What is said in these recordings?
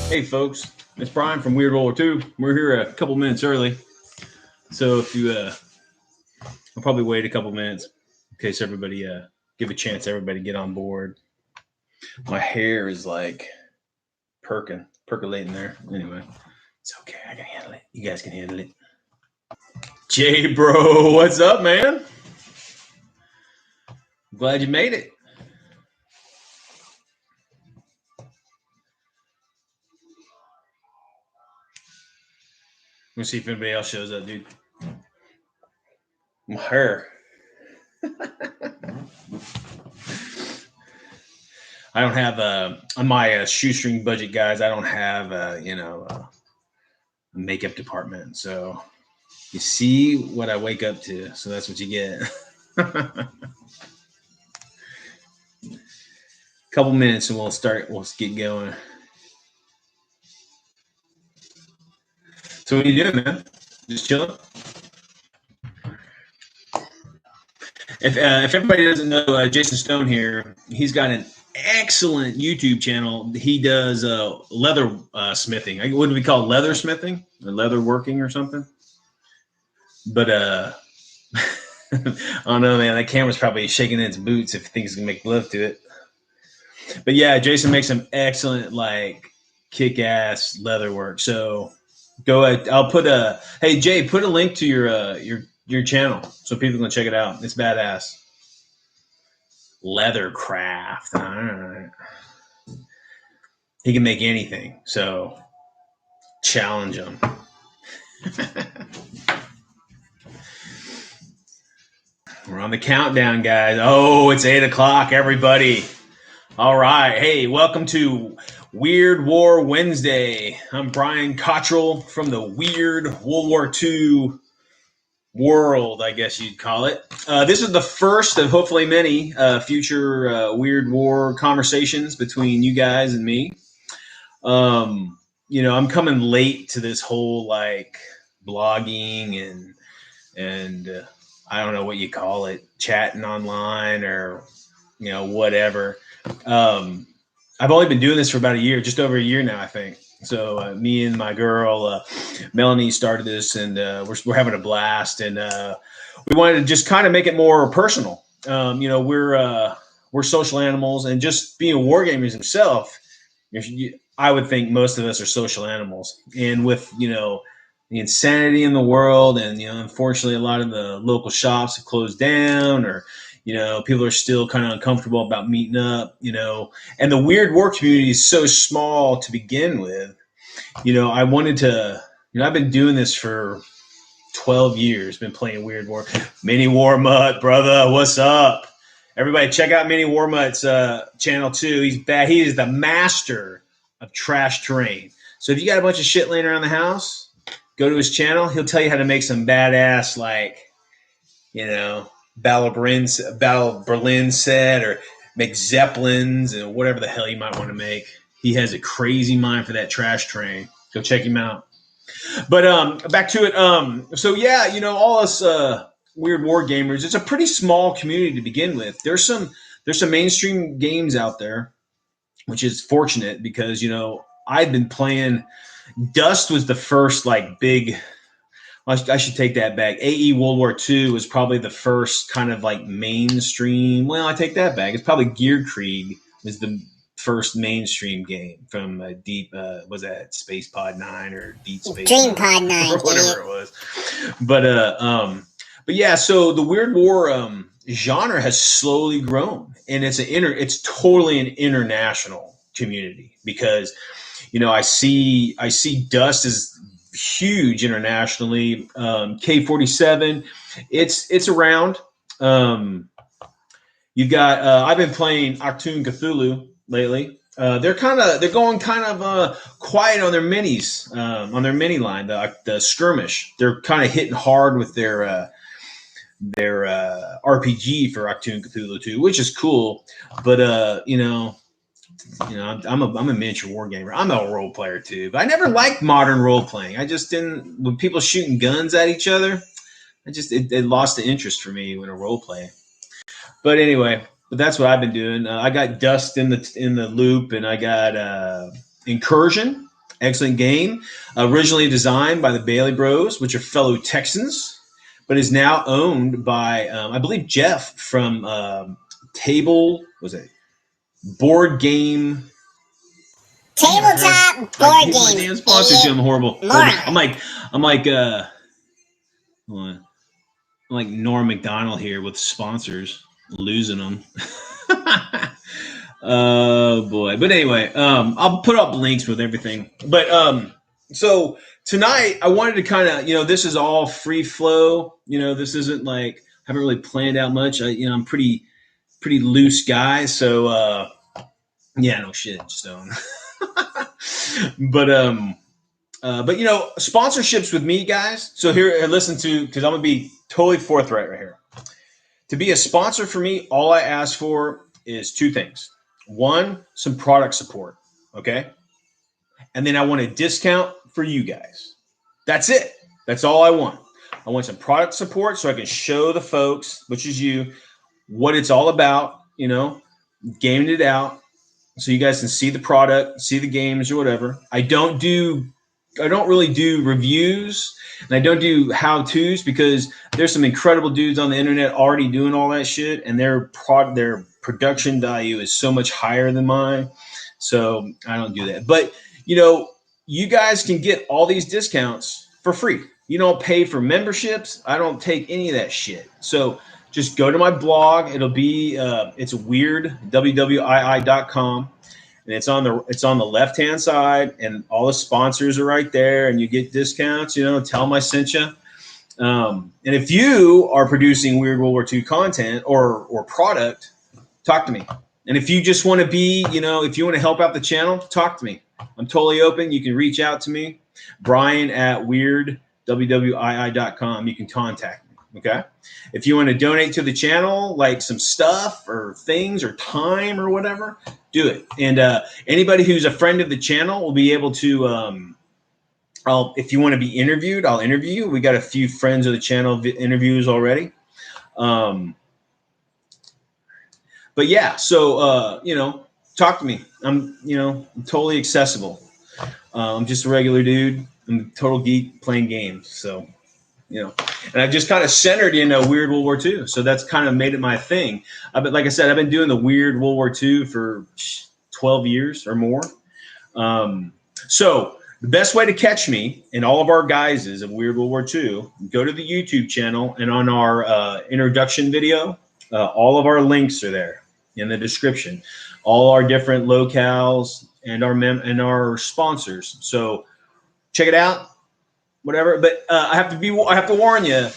Hey folks, it's Brian from Weird WWII. We're here a couple minutes early, so if you, I'll probably wait a couple minutes in case everybody, give a chance everybody get on board. My hair is like percolating there. Anyway, it's okay. I can handle it. You guys can handle it. Jay, bro, what's up, man? Glad you made it. Let me see if anybody else shows up, dude. My hair. I don't have on my shoestring budget, guys. I don't have a makeup department, so you see what I wake up to. So that's what you get. Couple minutes and we'll start. We'll get going. So what are you doing, man? Just chilling. If everybody doesn't know, Jason Stone here, he's got an excellent YouTube channel. He does leather smithing. What do we call leather smithing or leather working or something? But I don't know, man. That camera's probably shaking in its boots if it thinks it's gonna make love to it. But yeah, Jason makes some excellent, like, kick-ass leather work. So go ahead. I'll put a hey Jay, put a link to your channel so people can check it out. It's badass. Leather craft. All right. He can make anything. So challenge him. We're on the countdown, guys. Oh, it's 8 o'clock, everybody. All right. Hey, welcome to Weird War Wednesday. I'm Brian Cottrell from the Weird World War II world, I guess you'd call it. This is the first of hopefully many future Weird War conversations between you guys and me. I'm coming late to this whole like blogging and I don't know what you call it, chatting online or whatever. I've only been doing this for about a year, just over a year now, I think. So me and my girl Melanie started this, and we're having a blast. And we wanted to just kind of make it more personal. We're social animals, and just being war gamers himself, I would think most of us are social animals. And with the insanity in the world, and unfortunately, a lot of the local shops have closed down, or people are still kind of uncomfortable about meeting up, and the Weird War community is so small to begin with. I wanted to, I've been doing this for 12 years, been playing Weird War. Mini War Mutt, brother, what's up? Everybody check out Mini War Mutt's channel too. He's bad. He is the master of trash terrain. So if you got a bunch of shit laying around the house, go to his channel. He'll tell you how to make some badass, like, Battle of Berlin set, or make Zeppelins and whatever the hell you might want to make. He has a crazy mind for that trash train. Go check him out. But back to it. So yeah, all us Weird War gamers, it's a pretty small community to begin with. There's some mainstream games out there, which is fortunate because I've been playing. Dust was the first like big. I should take that back. AE World War II was probably the first kind of like mainstream. Well, I take that back. It's probably Gear Krieg was the first mainstream game from Deep. Was that Space Pod 9 or Deep Space Dream Pod 9 or whatever it was? But yeah. So the Weird War genre has slowly grown, and it's totally an international community because I see Dust as huge internationally. K47, it's around. You've got I've been playing Achtung Cthulhu lately. They're going kind of quiet on their minis, on their mini line, the skirmish. They're kind of hitting hard with their RPG for Achtung Cthulhu 2, which is cool. But I'm a miniature war gamer. I'm a role player too, but I never liked modern role playing. I just didn't. When people shooting guns at each other, it lost the interest for me when a role play. But anyway, that's what I've been doing. I got Dust in the loop, and I got Incursion. Excellent game. Originally designed by the Bailey Bros, which are fellow Texans, but is now owned by, I believe, Jeff from was it Board Game? Tabletop board My games. damn sponsors doing horrible. I'm like, hold on. I'm like Norm Macdonald here with sponsors, losing them. Oh boy. But anyway, I'll put up links with everything. But so tonight I wanted to kind of, this is all free flow. This isn't like, I haven't really planned out much. I'm pretty loose guy. So yeah, no shit, just don't. But sponsorships with me, guys. So here, listen to, because I'm gonna be totally forthright right here. To be a sponsor for me, all I ask for is two things. One, some product support, okay? And then I want a discount for you guys. That's it. That's all I want. I want some product support so I can show the folks, which is you, what it's all about, gaming it out, so you guys can see the product, see the games or whatever. I don't really do reviews, and I don't do how-tos because there's some incredible dudes on the internet already doing all that shit, and their production value is so much higher than mine. So I don't do that. But you guys can get all these discounts for free. You don't pay for memberships. I don't take any of that shit. So just go to my blog. It'll be it's Weird WWII.com. And it's on the left hand side, and all the sponsors are right there, and you get discounts. Tell them I sent you. And if you are producing Weird World War II content or product, talk to me. And if you just want to be, if you want to help out the channel, talk to me. I'm totally open. You can reach out to me, Brian at weirdwwii.com. You can contact me. Okay. If you want to donate to the channel, like some stuff or things or time or whatever, do it. And anybody who's a friend of the channel will be able to, if you want to be interviewed, I'll interview you. We got a few friends of the channel interviews already. But yeah, so, talk to me. I'm totally accessible. I'm just a regular dude. I'm a total geek playing games. So, and I've just kind of centered in a Weird World War II. So that's kind of made it my thing. But like I said, I've been doing the Weird World War II for 12 years or more. So the best way to catch me and all of our guys is of Weird World War II, go to the YouTube channel, and on our introduction video, all of our links are there in the description. All our different locales and our sponsors. So check it out. Whatever, but I have to warn you.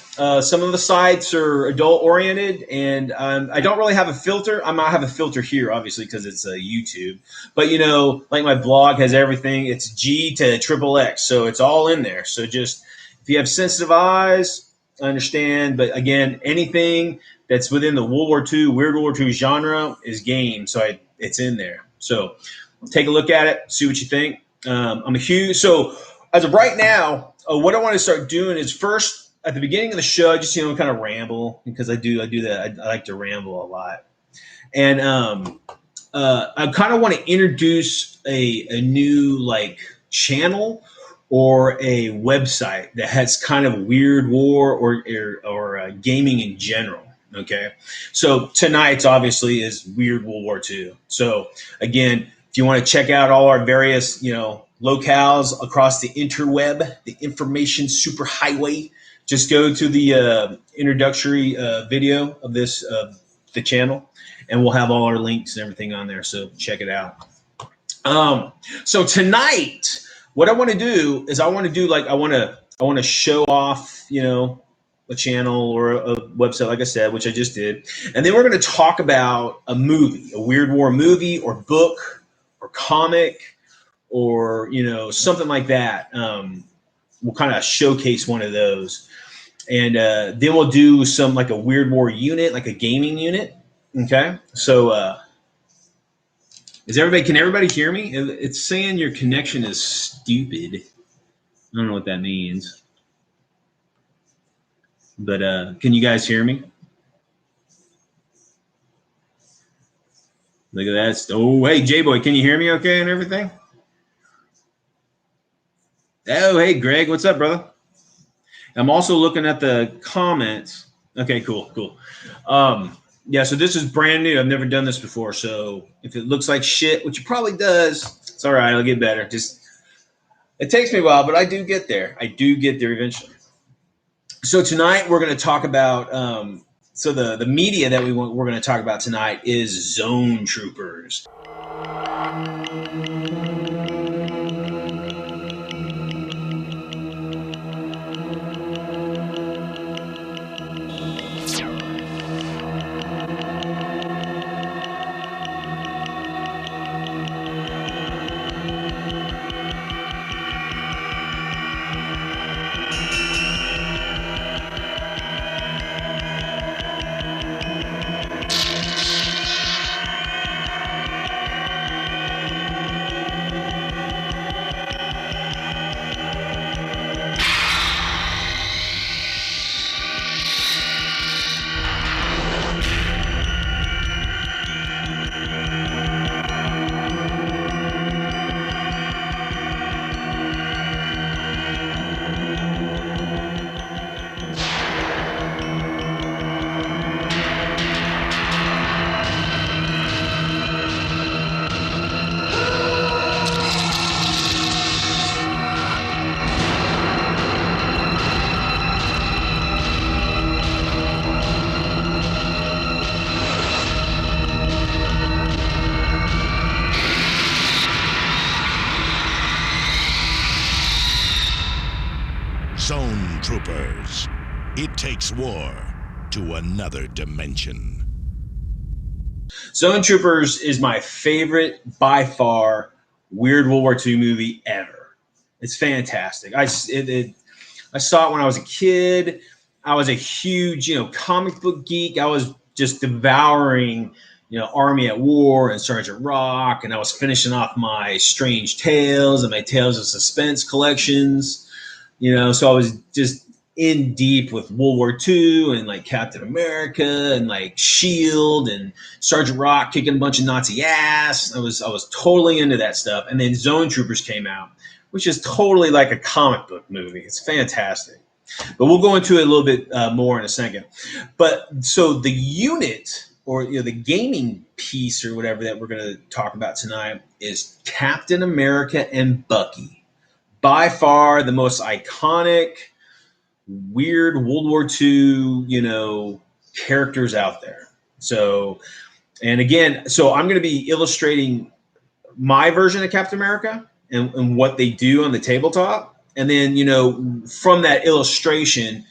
Some of the sites are adult oriented, and I don't really have a filter. I might have a filter here, obviously, because it's YouTube. But like my blog has everything. It's G to XXX, so it's all in there. So just if you have sensitive eyes, I understand. But again, anything that's within the World War II, Weird World War II genre is game, so it's in there. So take a look at it, see what you think. I'm a huge as of right now. What I want to start doing is first at the beginning of the show, just kind of ramble, because I do that. I like to ramble a lot, and I kind of want to introduce a new channel or a website that has kind of weird war or gaming in general. Okay, so tonight's obviously is Weird World War II. So again, if you want to check out all our various locales across the interweb, the information superhighway, just go to the introductory video of this the channel, and we'll have all our links and everything on there. So check it out. So tonight, what I want to do is I want to show off a channel or a website, like I said, which I just did, and then we're going to talk about a movie, a Weird War movie or book or comic, or something like that. We'll kind of showcase one of those, and then we'll do some like a Weird War unit, like a gaming unit. Okay, so can everybody hear me? It's saying your connection is stupid. I don't know what that means, but can you guys hear me? Look at that. Oh, hey, J-Boy, can you hear me okay and everything? Oh, hey, Greg. What's up, brother? I'm also looking at the comments. Okay, cool, cool. Yeah, so this is brand new. I've never done this before. So if it looks like shit, which it probably does, it's all right. I'll get better. Just it takes me a while, but I do get there. I do get there eventually. So tonight we're going to talk about. So the media that we're going to talk about tonight is Zone Troopers. Zone Troopers. It takes war to another dimension. Zone Troopers is my favorite, by far, Weird World War II movie ever. It's fantastic. I saw it when I was a kid. I was a huge, comic book geek. I was just devouring, Army at War and Sergeant Rock, and I was finishing off my Strange Tales and my Tales of Suspense collections. So I was just in deep with World War II and like Captain America and like Shield and Sergeant Rock kicking a bunch of Nazi ass. I was totally into that stuff. And then Zone Troopers came out, which is totally like a comic book movie. It's fantastic. But we'll go into it a little bit more in a second. But so the unit or the gaming piece or whatever that we're going to talk about tonight is Captain America and Bucky. By far the most iconic, weird World War II, characters out there. So, and again, so I'm going to be illustrating my version of Captain America and what they do on the tabletop. And then, from that illustration,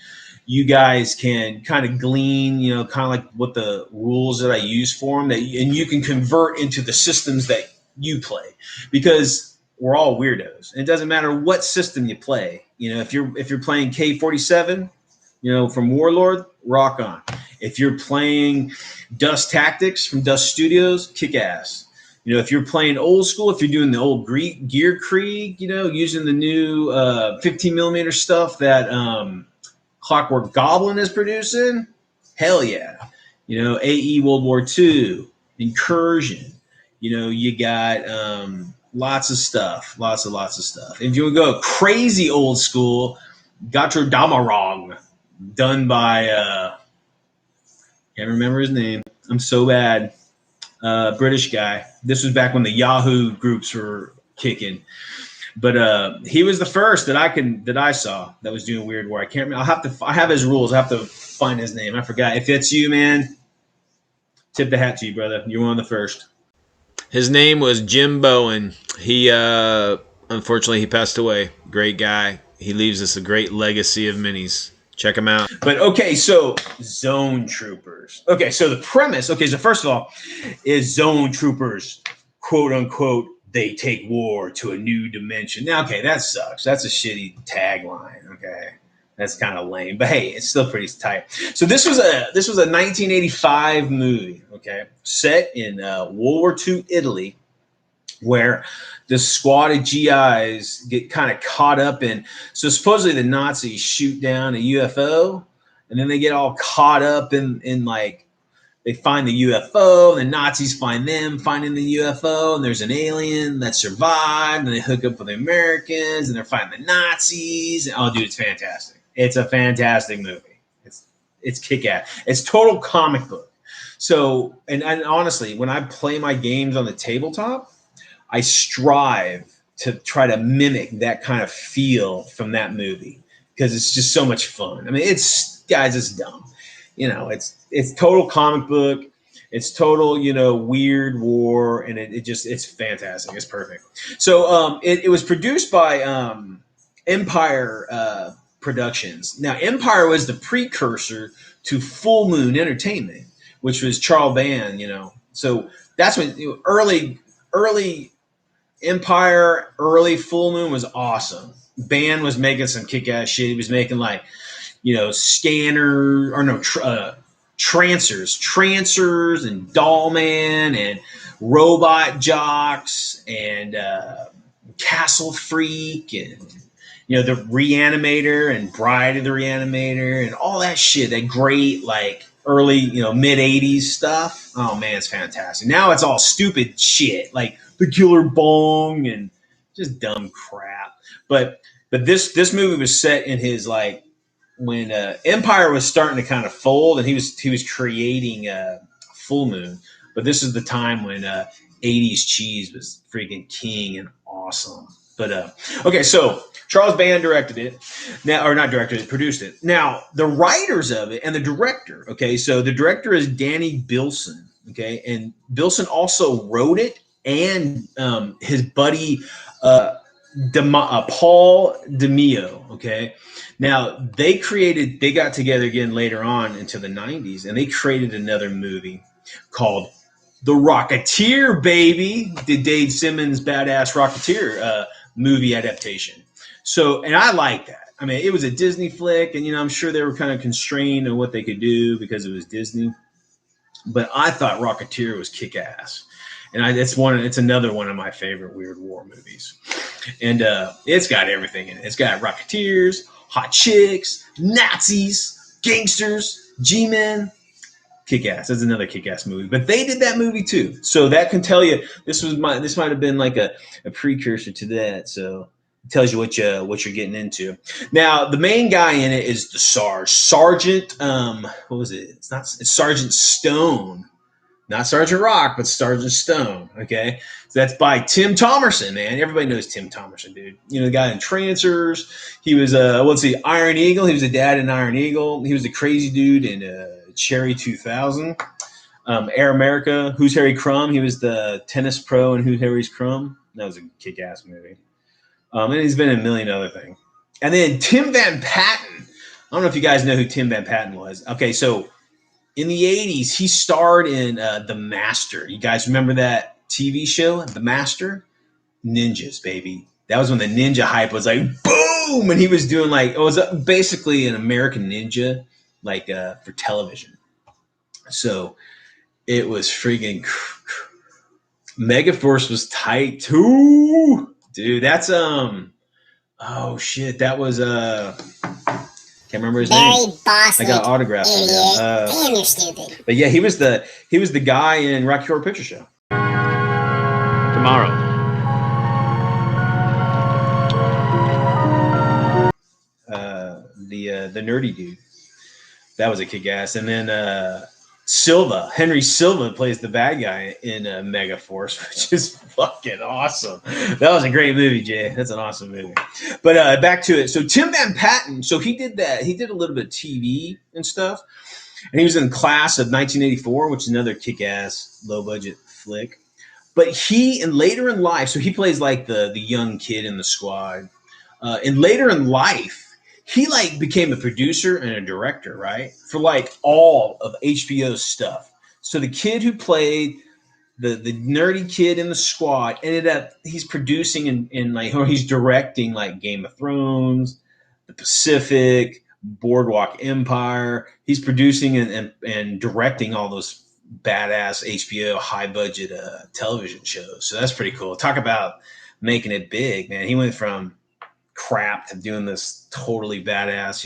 you guys can kind of glean, kind of like what the rules that I use for them, and you can convert into the systems that you play, because we're all weirdos. And it doesn't matter what system you play. If you're playing K-47, from Warlord, rock on. If you're playing Dust Tactics from Dust Studios, kick ass. If you're playing old school, if you're doing the old Gear Krieg, using the new 15 millimeter stuff that Clockwork Goblin is producing, hell yeah. AE World War II, Incursion. You got lots of stuff, lots of stuff. If you want to go crazy old school, Gotro Damarong, done by can't remember his name. I'm so bad. British guy. This was back when the Yahoo groups were kicking. But he was the first that I saw that was doing Weird War. I can't remember. I have his rules. I have to find his name. I forgot. If it's you, man, tip the hat to you, brother. You're one of the first. His name was Jim Bowen. He unfortunately he passed away. Great guy. He leaves us a great legacy of minis. Check him out. But okay, so Zone Troopers. Okay, so the premise. Okay, so first of all, is Zone Troopers, quote unquote, they take war to a new dimension. Now, okay, that sucks. That's a shitty tagline. Okay, that's kind of lame. But hey, it's still pretty tight. So this was a 1985 movie. Okay, set in World War II Italy, where the squad of GIs get kind of caught up in. So supposedly the Nazis shoot down a UFO, and then they get all caught up in like they find the UFO, the Nazis find them finding the UFO, and there's an alien that survived, and they hook up with the Americans, and they're fighting the Nazis. And, oh, dude, it's fantastic. It's a fantastic movie. It's kick-ass. It's total comic book. So, and honestly, when I play my games on the tabletop, I strive to try to mimic that kind of feel from that movie because it's just so much fun. I mean, it's dumb. It's total comic book. It's total, weird war, and it's fantastic. It's perfect. So it was produced by Empire Productions. Now, Empire was the precursor to Full Moon Entertainment, which was Charles Band. So that's when early Empire, early Full Moon was awesome. Band was making some kick-ass shit. He was making scanners or no trancers and Dollman and Robot Jocks and Castle Freak and the Reanimator and Bride of the Reanimator and all that shit. That great early mid 80s stuff. Oh man, it's fantastic. Now it's all stupid shit like the Killer Bong and just dumb crap. But this movie was set in his when Empire was starting to kind of fold, and he was creating Full Moon. But this is the time when 80s cheese was freaking king and awesome. But okay, so Charles Band directed it. Now, or not directed it, produced it. Now, the writers of it and the director. Okay, so the director is Danny Bilson. Okay, and Bilson also wrote it, and his buddy Paul DeMeo. Okay. Now they got together again later on into the 90s, and they created another movie called The Rocketeer, baby, the Dave Simmons badass Rocketeer movie adaptation. So, and I like that. I mean, it was a Disney flick, and I'm sure they were kind of constrained on what they could do because it was Disney. But I thought Rocketeer was kick ass. And it's another one of my favorite Weird War movies. And it's got everything in it. It's got Rocketeers, hot chicks, Nazis, gangsters, G-men. Kick-ass. That's another kick-ass movie. But they did that movie too. So that can tell you this might have been like a precursor to that. So it tells you what you're getting into. Now, the main guy in it is the Sergeant, what was it? It's Sergeant Stone. Not Sergeant Rock, but Sergeant Stone. Okay, so that's by Tim Thomerson, man. Everybody knows Tim Thomerson, dude. The guy in Trancers. He was Iron Eagle. He was the dad in Iron Eagle. He was the crazy dude in Cherry 2000. Air America. Who's Harry Crumb? He was the tennis pro in Who's Harry's Crumb. That was a kick-ass movie. And he's been in a million other things. And then Tim Van Patten. I don't know if you guys know who Tim Van Patten was. Okay, so in the 80s, he starred in The Master. You guys remember that TV show, The Master? Ninjas, baby. That was when the ninja hype was like, boom! And he was doing it was basically an American Ninja, for television. So it was freaking Megaforce was tight too. Dude, that's oh shit, that was can't remember his name. Boss. I got autographs from him. Damn, you're stupid. But yeah, he was the guy in Rocky Horror Picture Show. Tomorrow. The nerdy dude. That was a kick ass. And then Henry Silva plays the bad guy in Megaforce, which is fucking awesome. That was a great movie, Jay. That's an awesome movie. But back to it. So Tim Van Patten, so he did that. He did a little bit of TV and stuff. And he was in Class of 1984, which is another kick-ass, low-budget flick. But later in life, so he plays the young kid in the squad. And later in life, he became a producer and a director, right? For all of HBO's stuff. So the kid who played the nerdy kid in the squad ended up, he's producing or he's directing Game of Thrones, The Pacific, Boardwalk Empire. He's producing and directing all those badass HBO high budget television shows. So that's pretty cool. Talk about making it big, man. He went from crap to doing this totally badass,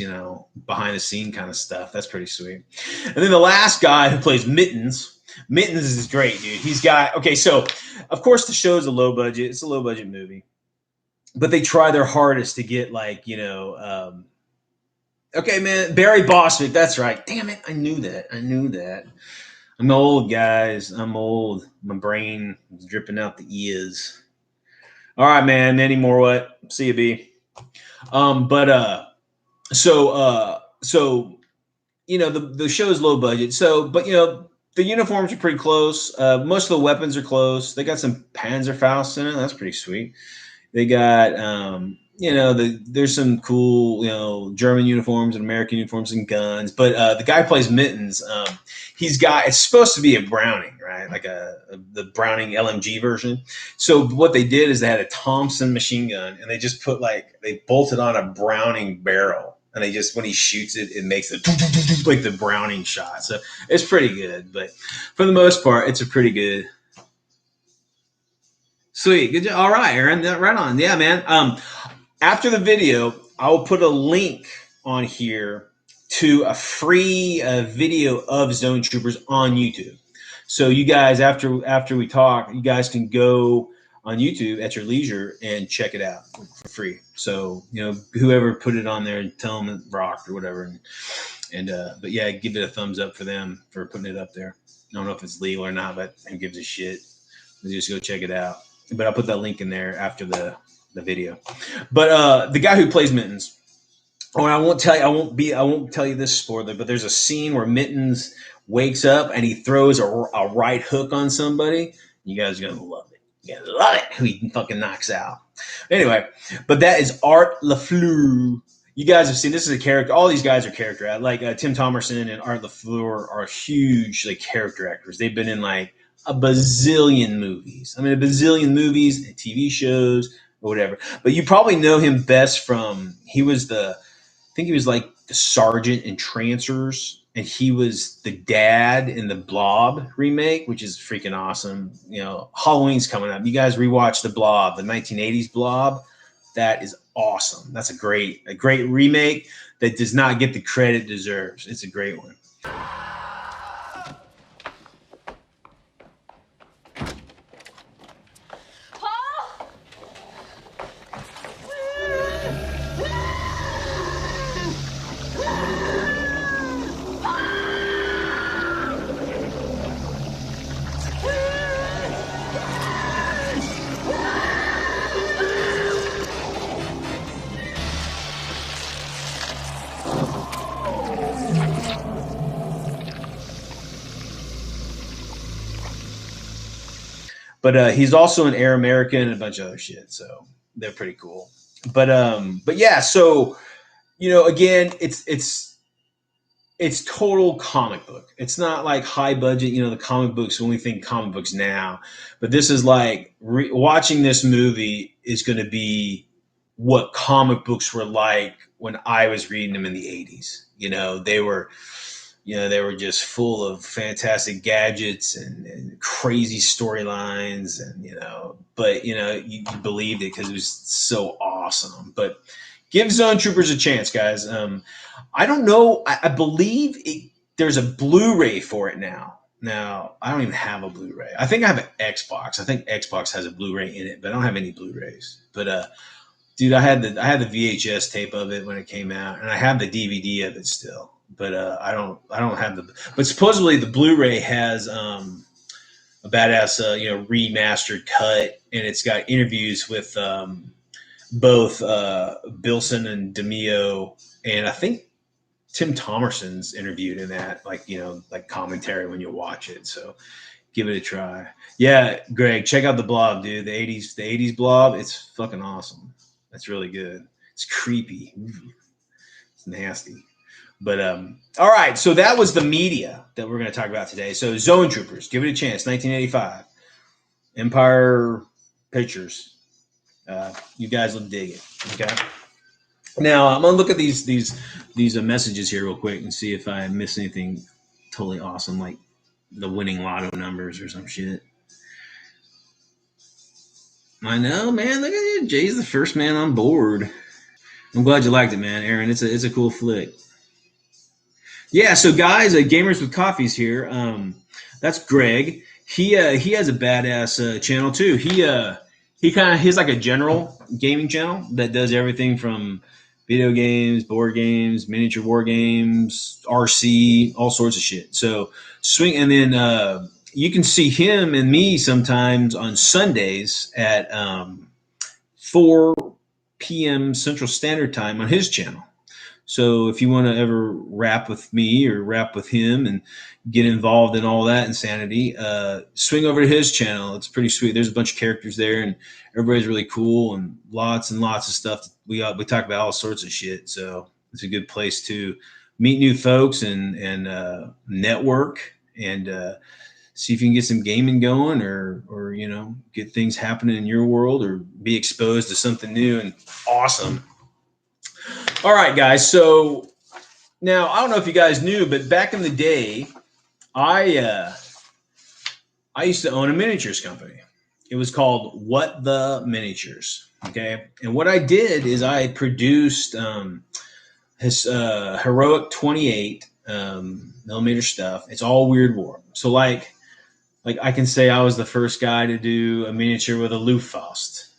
behind the scene kind of stuff. That's pretty sweet. And then the last guy who plays Mittens. Mittens is great, dude. He's got, okay, so of course the show's a low budget. It's a low budget movie, but they try their hardest to get okay, man, Barry Bostwick. That's right. Damn it. I knew that. I'm old, guys. I'm old. My brain is dripping out the ears. All right, man. Any more what? See you, B. So the show is low budget. So, but the uniforms are pretty close. Most of the weapons are close. They got some Panzerfaust in it. That's pretty sweet. They got there's some cool German uniforms and American uniforms and guns. But the guy who plays Mittens. It's supposed to be a Browning, right? Like the Browning LMG version. So what they did is they had a Thompson machine gun, and they just they bolted on a Browning barrel, and when he shoots it, it makes it like the Browning shot. So it's pretty good, but for the most part, it's a pretty good. Sweet, good job. All right, Aaron, right on. Yeah, man. After the video, I will put a link on here to a free video of Zone Troopers on YouTube. So you guys, after we talk, you guys can go on YouTube at your leisure and check it out for free. So whoever put it on there, tell them it rocked or whatever. But yeah, give it a thumbs up for them for putting it up there. I don't know if it's legal or not, but who gives a shit? Just go check it out. But I'll put that link in there after the video. But the guy who plays Mittens. Oh, and I won't tell you this spoiler, but there's a scene where Mittens wakes up and he throws a right hook on somebody. You guys are gonna love it. You're gonna love it. Who he fucking knocks out. Anyway, but that is Art LaFleur. You guys have seen, this is a character. All these guys are character actors. Like Tim Thomerson and Art LaFleur are huge character actors. They've been in a bazillion movies. I mean, a bazillion movies and TV shows or whatever. But you probably know him best from, he was the sergeant in Trancers, and he was the dad in the Blob remake, which is freaking awesome. Halloween's coming up. You guys rewatch the Blob, the 1980s Blob. That is awesome. That's a great remake that does not get the credit it deserves. It's a great one. But he's also an Air American and a bunch of other shit. So they're pretty cool. But yeah, so again, it's total comic book. It's not like high budget, the comic books when we think comic books now. But this is watching this movie is going to be what comic books were like when I was reading them in the 80s. They were just full of fantastic gadgets and crazy storylines, but you believed it because it was so awesome. But give Zone Troopers a chance, guys. I don't know. I believe there's a Blu-ray for it now. Now, I don't even have a Blu-ray. I think I have an Xbox. I think Xbox has a Blu-ray in it, but I don't have any Blu-rays. But dude, I had the VHS tape of it when it came out, and I have the DVD of it still. But I don't have but supposedly the Blu-ray has a badass remastered cut, and it's got interviews with both Bilson and DeMeo, and I think Tim Thomerson's interviewed in that, like commentary when you watch it. So give it a try. Yeah, Greg, check out the Blob, dude. The 80s Blob. It's fucking awesome. That's really good. It's creepy. It's nasty. But all right, so that was the media that we're going to talk about today. So Zone Troopers, give it a chance. 1985, Empire Pictures. You guys will dig it. Okay. Now I'm gonna look at these messages here real quick and see if I miss anything totally awesome, like the winning lotto numbers or some shit. I know, man. Look at you. Jay's the first man on board. I'm glad you liked it, man, Aaron. It's a cool flick. Yeah, so guys, Gamers with Coffees here. That's Greg. He has a badass channel too. He kind of he's like a general gaming channel that does everything from video games, board games, miniature war games, RC, all sorts of shit. So swing, and then you can see him and me sometimes on Sundays at 4 p.m. Central Standard Time on his channel. So if you want to ever rap with me or rap with him and get involved in all that insanity, swing over to his channel. It's pretty sweet. There's a bunch of characters there, and everybody's really cool, and lots of stuff. We talk about all sorts of shit. So it's a good place to meet new folks and network and see if you can get some gaming going, or get things happening in your world, or be exposed to something new and awesome. All right, guys. So now I don't know if you guys knew, but back in the day, I used to own a miniatures company. It was called What the Miniatures. Okay, and what I did is I produced his heroic 28 millimeter stuff. It's all Weird WWII. So like I can say I was the first guy to do a miniature with a Luftfaust,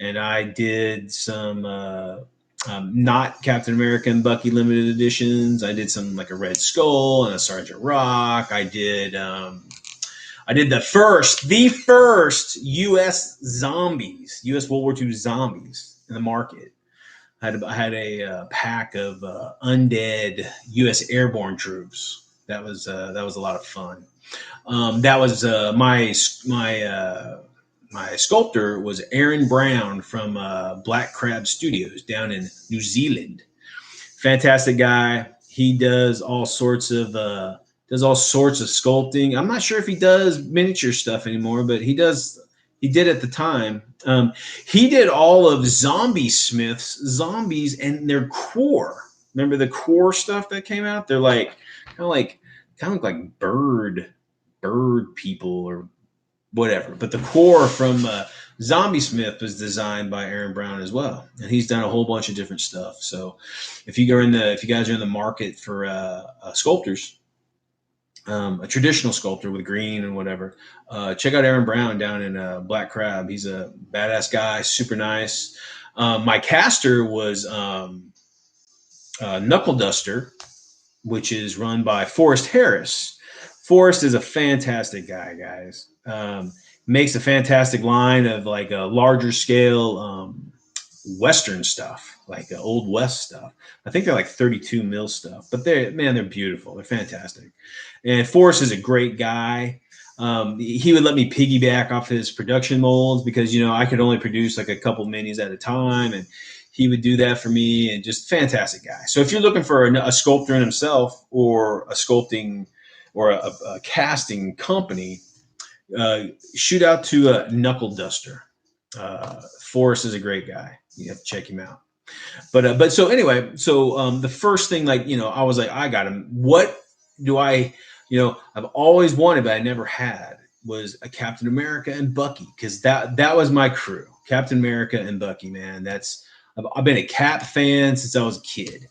and I did some. Not Captain America and Bucky limited editions. I did some like a Red Skull and a Sergeant Rock. I did the first U.S. zombies, U.S. World War II zombies in the market. I had a pack of undead U.S. airborne troops. That was a lot of fun. That was my sculptor was Aaron Brown from Black Crab Studios down in New Zealand. Fantastic guy. He does all sorts of sculpting. I'm not sure if he does miniature stuff anymore, but he does. He did at the time. He did all of Zombie Smith's zombies and their core. Remember the core stuff that came out? They're like kind of look like bird people or whatever. But the core from Zombie Smith was designed by Aaron Brown as well, and he's done a whole bunch of different stuff. So if you guys are in the market for sculptors, a traditional sculptor with green and whatever, check out Aaron Brown down in Black Crab. He's a badass guy, super nice. My caster was Knuckle Duster, which is run by Forrest Harris. Forrest is a fantastic guy, guys. Makes a fantastic line of like a larger scale Western stuff, like Old West stuff. I think they're like 32 mil stuff, but they're beautiful. They're fantastic. And Forrest is a great guy. He would let me piggyback off his production molds because, I could only produce like a couple minis at a time, and he would do that for me, and just fantastic guy. So if you're looking for a sculptor in himself, or a sculpting or a casting company, shoot out to Knuckle Duster. Forrest is a great guy. You have to check him out. But so anyway, the first thing, I was like, I got him. What do I, I've always wanted, but I never had, was a Captain America and Bucky, because that was my crew. Captain America and Bucky, man. I've been a Cap fan since I was a kid.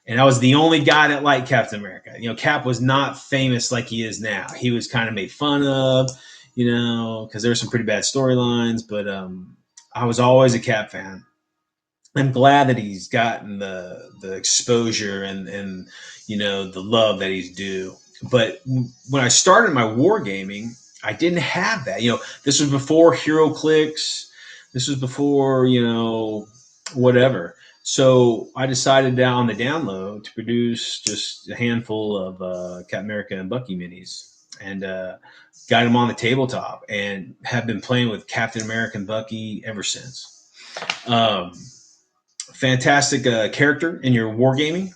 And I was the only guy that liked Captain America. Cap was not famous like he is now. He was kind of made fun of, because there were some pretty bad storylines. But I was always a Cap fan. I'm glad that he's gotten the exposure and the love that he's due. But when I started my wargaming, I didn't have that. This was before HeroClix. This was before, whatever. So I decided on the download to produce just a handful of Captain America and Bucky minis, and got them on the tabletop, and have been playing with Captain America and Bucky ever since. Fantastic character in your wargaming.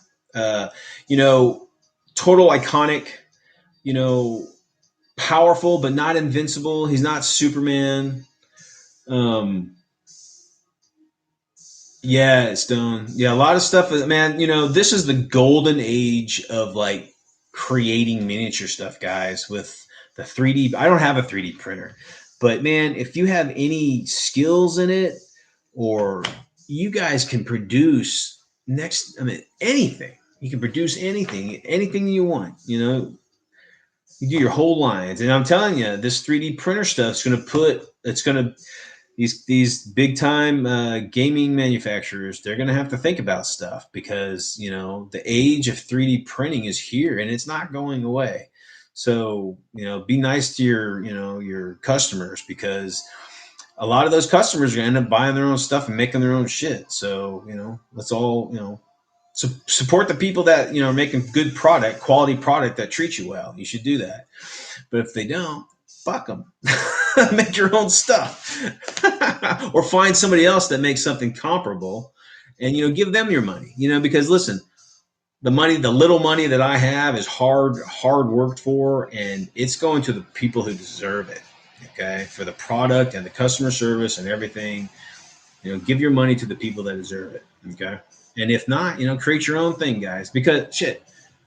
Total iconic, powerful, but not invincible. He's not Superman. Yeah, Stone. Yeah, a lot of stuff, man. This is the golden age of like creating miniature stuff, guys, with the 3D. I don't have a 3D printer, but man, if you have any skills in it, or you guys can produce anything. You can produce anything you want. You do your whole lines, and I'm telling you, this 3D printer stuff is going to these big time gaming manufacturers. They're going to have to think about stuff because the age of 3D printing is here and it's not going away. So be nice to your customers, because a lot of those customers are going to end up buying their own stuff and making their own shit. So let's all support the people that are making good product, quality product that treats you well. You should do that. But if they don't, fuck them. Make your own stuff. Or find somebody else that makes something comparable and give them your money. Because listen, the little money that I have is hard worked for, and it's going to the people who deserve it. Okay, for the product and the customer service and everything. Give your money to the people that deserve it. Okay. And if not, create your own thing, guys, because shit,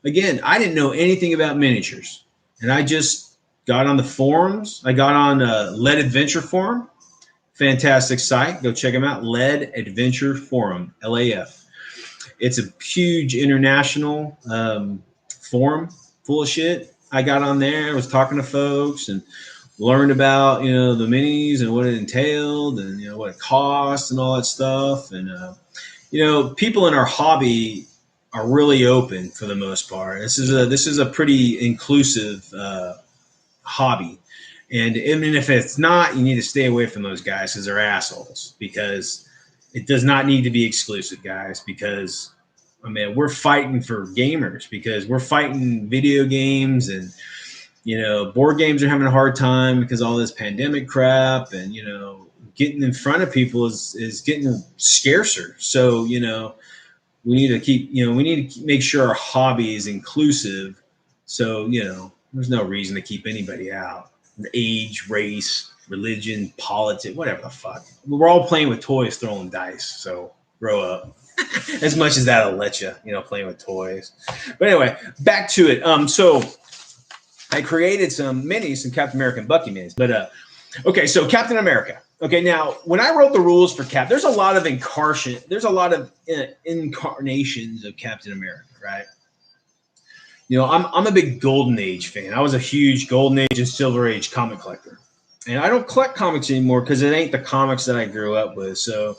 again, I didn't know anything about miniatures, and I just got on the forums. I got on Lead Adventure Forum. Fantastic site. Go check them out. Lead Adventure Forum, LAF. It's a huge international forum full of shit. I got on there. I was talking to folks and learned about, the minis and what it entailed and, what it costs and all that stuff. And, people in our hobby are really open for the most part. This is a pretty inclusive hobby. And I mean, if it's not, you need to stay away from those guys because they're assholes, because it does not need to be exclusive, guys, because we're fighting for gamers, because we're fighting video games, and, board games are having a hard time because of all this pandemic crap, and, getting in front of people is getting scarcer. So, we need to make sure our hobby is inclusive. So, there's no reason to keep anybody out. Age, race, religion, politics, whatever the fuck. We're all playing with toys, throwing dice. So grow up. As much as that'll let you, playing with toys. But anyway, back to it. So I created some minis, some Captain America and Bucky minis. But okay, so Captain America. Okay, now when I wrote the rules for Cap, there's a lot of incarnations of Captain America, right? I'm a big Golden Age fan. I was a huge Golden Age and Silver Age comic collector. And I don't collect comics anymore because it ain't the comics that I grew up with. So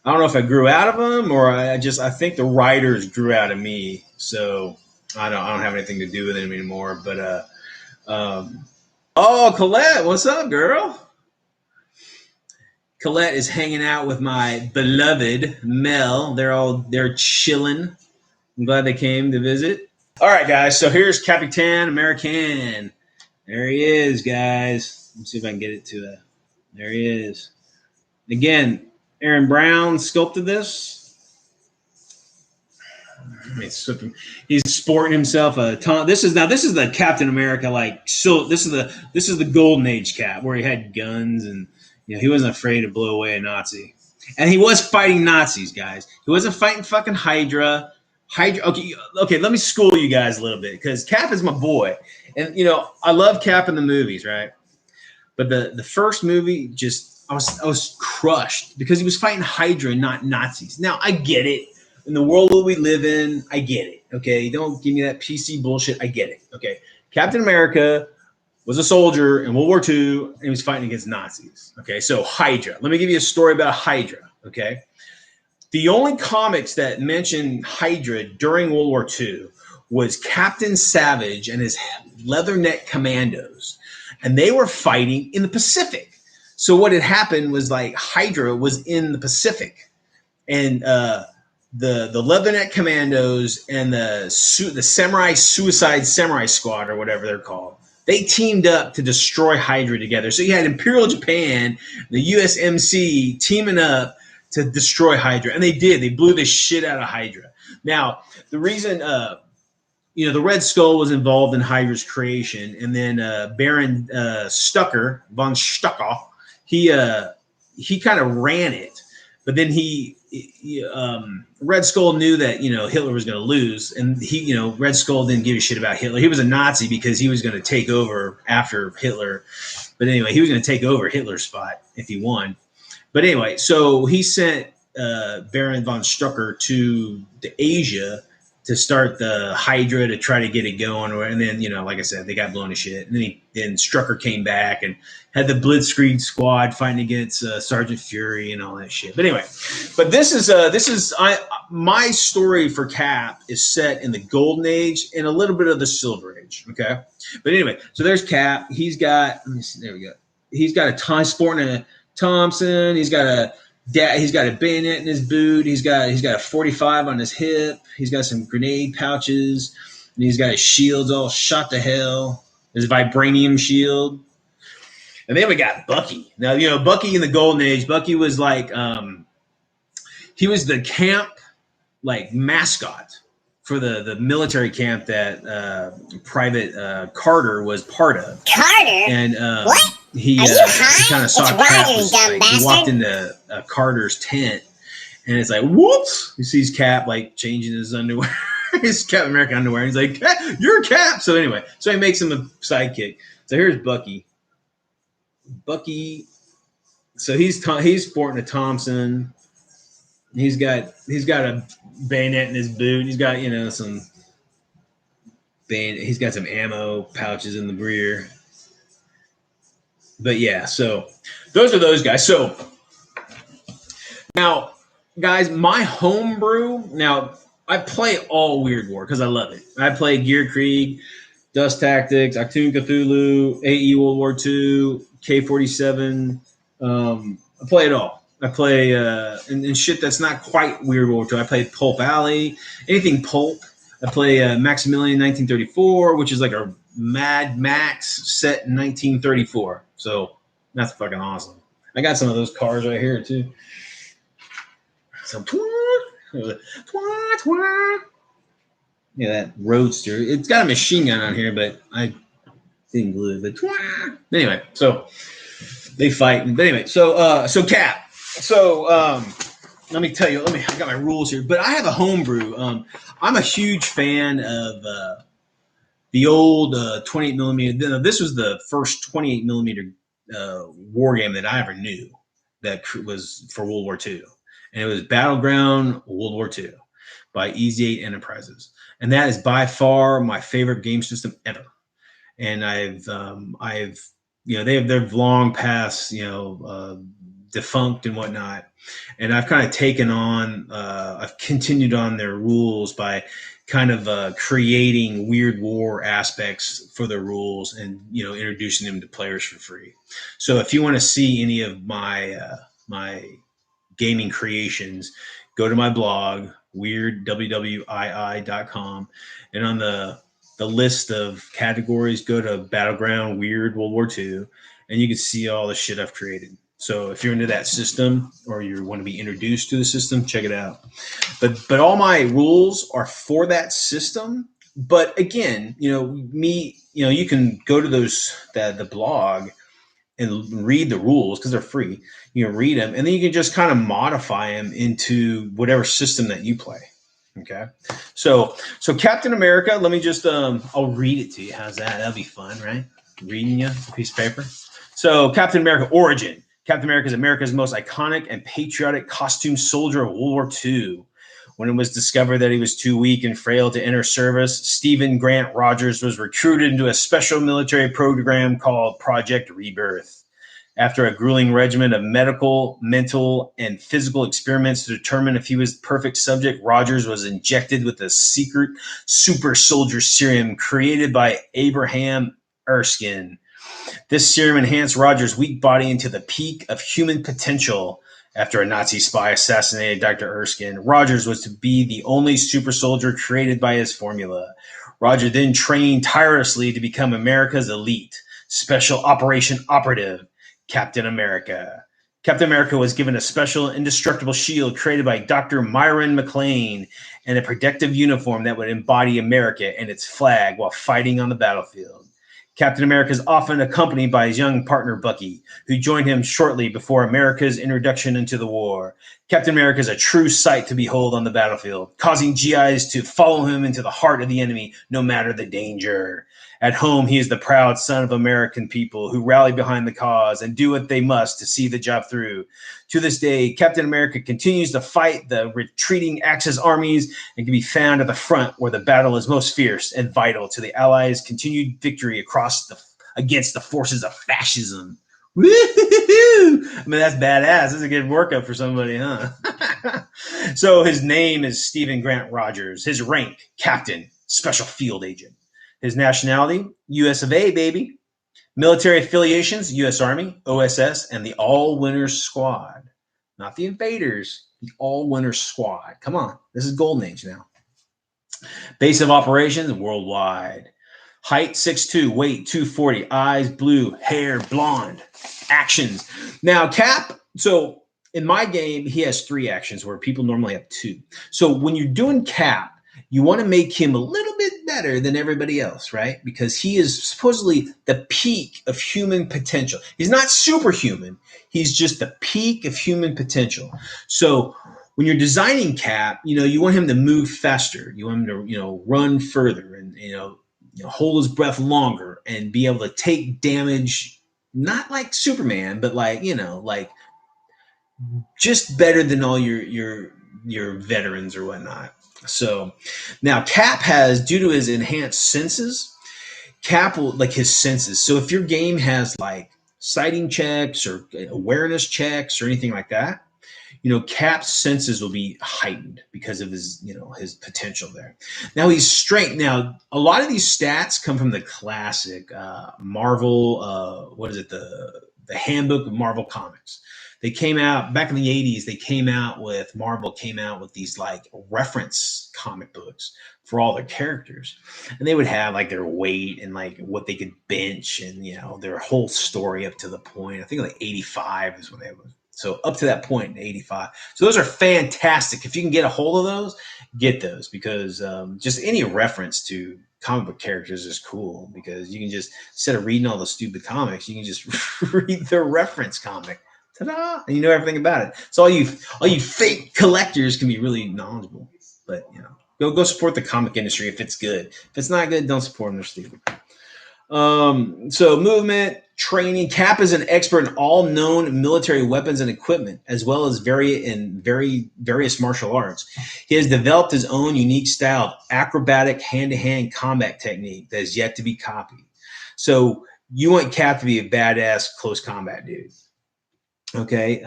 I don't know if I grew out of them or I think the writers grew out of me. So I don't have anything to do with them anymore. But oh, Colette, what's up, girl? Colette is hanging out with my beloved Mel. They're chilling. I'm glad they came to visit. All right, guys. So here's Capitan American. There he is, guys. Let's see if I can get it to it. There he is. Again, Aaron Brown sculpted this. He's sporting himself a ton. This is the Captain America, this is the Golden Age Cap where he had guns and he wasn't afraid to blow away a Nazi. And he was fighting Nazis, guys. He wasn't fighting fucking Hydra. Okay, let me school you guys a little bit, because Cap is my boy. And, I love Cap in the movies, right? But the first movie, I was crushed because he was fighting Hydra and not Nazis. Now, I get it. In the world that we live in, I get it, okay? Don't give me that PC bullshit. I get it, okay? Captain America was a soldier in World War II, and he was fighting against Nazis, okay? So Hydra. Let me give you a story about Hydra, okay? The only comics that mentioned Hydra during World War II was Captain Savage and his Leatherneck Commandos, and they were fighting in the Pacific. So what had happened was Hydra was in the Pacific, and the Leatherneck Commandos and the Samurai Suicide Samurai Squad, or whatever they're called, they teamed up to destroy Hydra together. So you had Imperial Japan, the USMC teaming up to destroy Hydra. And they did. They blew the shit out of Hydra. Now, the reason, the Red Skull was involved in Hydra's creation. And then Baron Stucker, von Stucker, he kind of ran it. But then Red Skull knew that, Hitler was going to lose. And Red Skull didn't give a shit about Hitler. He was a Nazi because he was going to take over after Hitler. But anyway, he was going to take over Hitler's spot if he won. But anyway, so he sent Baron von Strucker to Asia to start the Hydra to try to get it going. And then, like I said, they got blown to shit. And then Strucker came back and had the Blitzkrieg squad fighting against Sergeant Fury and all that shit. But anyway, my story for Cap is set in the Golden Age and a little bit of the Silver Age. Okay. But anyway, so there's Cap. He's got, there we go. He's got sporting a Thompson. He's got a bayonet in his boot. He's got a 45 on his hip. He's got some grenade pouches, and he's got his shields all shot to hell. His vibranium shield. And then we got Bucky. Now, Bucky in the Golden Age, Bucky was like, he was the camp mascot for the military camp that Private Carter was part of. Carter? And what? He kind of saw Cap. He walked into Carter's tent, and it's like, whoops! He sees Cap changing his underwear, his Captain America underwear. And he's like, hey, "You're Cap." So anyway, he makes him a sidekick. So here's Bucky. So he's sporting a Thompson. He's got a bayonet in his boot. He's got some He's got some ammo pouches in the rear. But yeah, so those are those guys. So now, guys, my homebrew. Now I play all Weird War because I love it. I play Gear Krieg, Dust Tactics, Achtung Cthulhu, AE World War II, K-47. I play it all. I play and shit that's not quite Weird War II. I play Pulp Alley, anything Pulp. I play Maximilian 1934, which is like a Mad Max set in 1934. So that's fucking awesome. I got some of those cars right here too. Some yeah, that Roadster. It's got a machine gun on here, but I didn't glue it. But anyway, so they fight. But anyway, so Cap. So let me tell you. I got my rules here, but I have a homebrew. I'm a huge fan of the old 28 millimeter. This was the first 28 millimeter war game that I ever knew that was for World War II, and it was Battleground World War II by Easy 8 Enterprises, and that is by far my favorite game system ever. And they've long past defunct and whatnot, and I've kind of taken on I've continued on their rules by kind of creating Weird War aspects for the rules and introducing them to players for free. So if you want to see any of my my gaming creations, go to my blog weirdwwii.com, and on the list of categories, go to Battleground Weird World War II, and you can see all the shit I've created. So if you're into that system or you want to be introduced to the system, check it out. But all my rules are for that system. But again, you can go to the blog and read the rules because they're free. You can read them, and then you can just kind of modify them into whatever system that you play. Okay. So Captain America, let me just I'll read it to you. How's that? That'll be fun, right? Reading you a piece of paper. So Captain America origin. Captain America is America's most iconic and patriotic costume soldier of World War II. When it was discovered that he was too weak and frail to enter service, Stephen Grant Rogers was recruited into a special military program called Project Rebirth. After a grueling regimen of medical, mental, and physical experiments to determine if he was the perfect subject, Rogers was injected with a secret super soldier serum created by Abraham Erskine. This serum enhanced Rogers' weak body into the peak of human potential. After a Nazi spy assassinated Dr. Erskine, Rogers was to be the only super soldier created by his formula. Roger then trained tirelessly to become America's elite special operation operative, Captain America. Captain America was given a special indestructible shield created by Dr. Myron McLean and a protective uniform that would embody America and its flag while fighting on the battlefield. Captain America is often accompanied by his young partner, Bucky, who joined him shortly before America's introduction into the war. Captain America is a true sight to behold on the battlefield, causing GIs to follow him into the heart of the enemy, no matter the danger. At home, he is the proud son of American people who rally behind the cause and do what they must to see the job through. To this day, Captain America continues to fight the retreating Axis armies and can be found at the front where the battle is most fierce and vital to the Allies' continued victory against the forces of fascism. Woo-hoo-hoo! I mean, that's badass. That's a good workup for somebody, huh? So his name is Stephen Grant Rogers. His rank, Captain, Special Field Agent. His nationality, U.S. of A, baby. Military affiliations, U.S. Army, OSS, and the All-Winners Squad. Not the Invaders, the All-Winners Squad. Come on, this is Golden Age now. Base of operations, worldwide. Height, 6'2", weight, 240, eyes, blue, hair, blonde. Actions. Now, Cap, so in my game, he has 3 actions where people normally have 2. So when you're doing Cap, you want to make him a little bit better than everybody else, right? Because he is supposedly the peak of human potential. He's not superhuman. He's just the peak of human potential. So when you're designing Cap, you want him to move faster. You want him to, run further and, hold his breath longer and be able to take damage, not like Superman, but like just better than all your veterans or whatnot. So now Cap has, due to his enhanced senses, Cap will like his senses. So if your game has like sighting checks or awareness checks or anything like that, Cap's senses will be heightened because of his, his potential there. Now he's strength. Now a lot of these stats come from the classic Marvel. What is it? The Handbook of Marvel Comics. They came out back in the 80s. Marvel came out with these like reference comic books for all their characters, and they would have like their weight and like what they could bench and their whole story up to the point. I think like 85 is when they were. So up to that point in 85. So those are fantastic. If you can get a hold of those, get those, because just any reference to comic book characters is cool, because you can just, instead of reading all the stupid comics, you can just read the reference comic. Ta-da! And you know everything about it. So all you fake collectors can be really knowledgeable. But go support the comic industry if it's good. If it's not good, don't support them. They're stupid. So movement, training. Cap is an expert in all known military weapons and equipment, as well as various martial arts. He has developed his own unique style of acrobatic hand-to-hand combat technique that is yet to be copied. So you want Cap to be a badass close combat dude. Okay.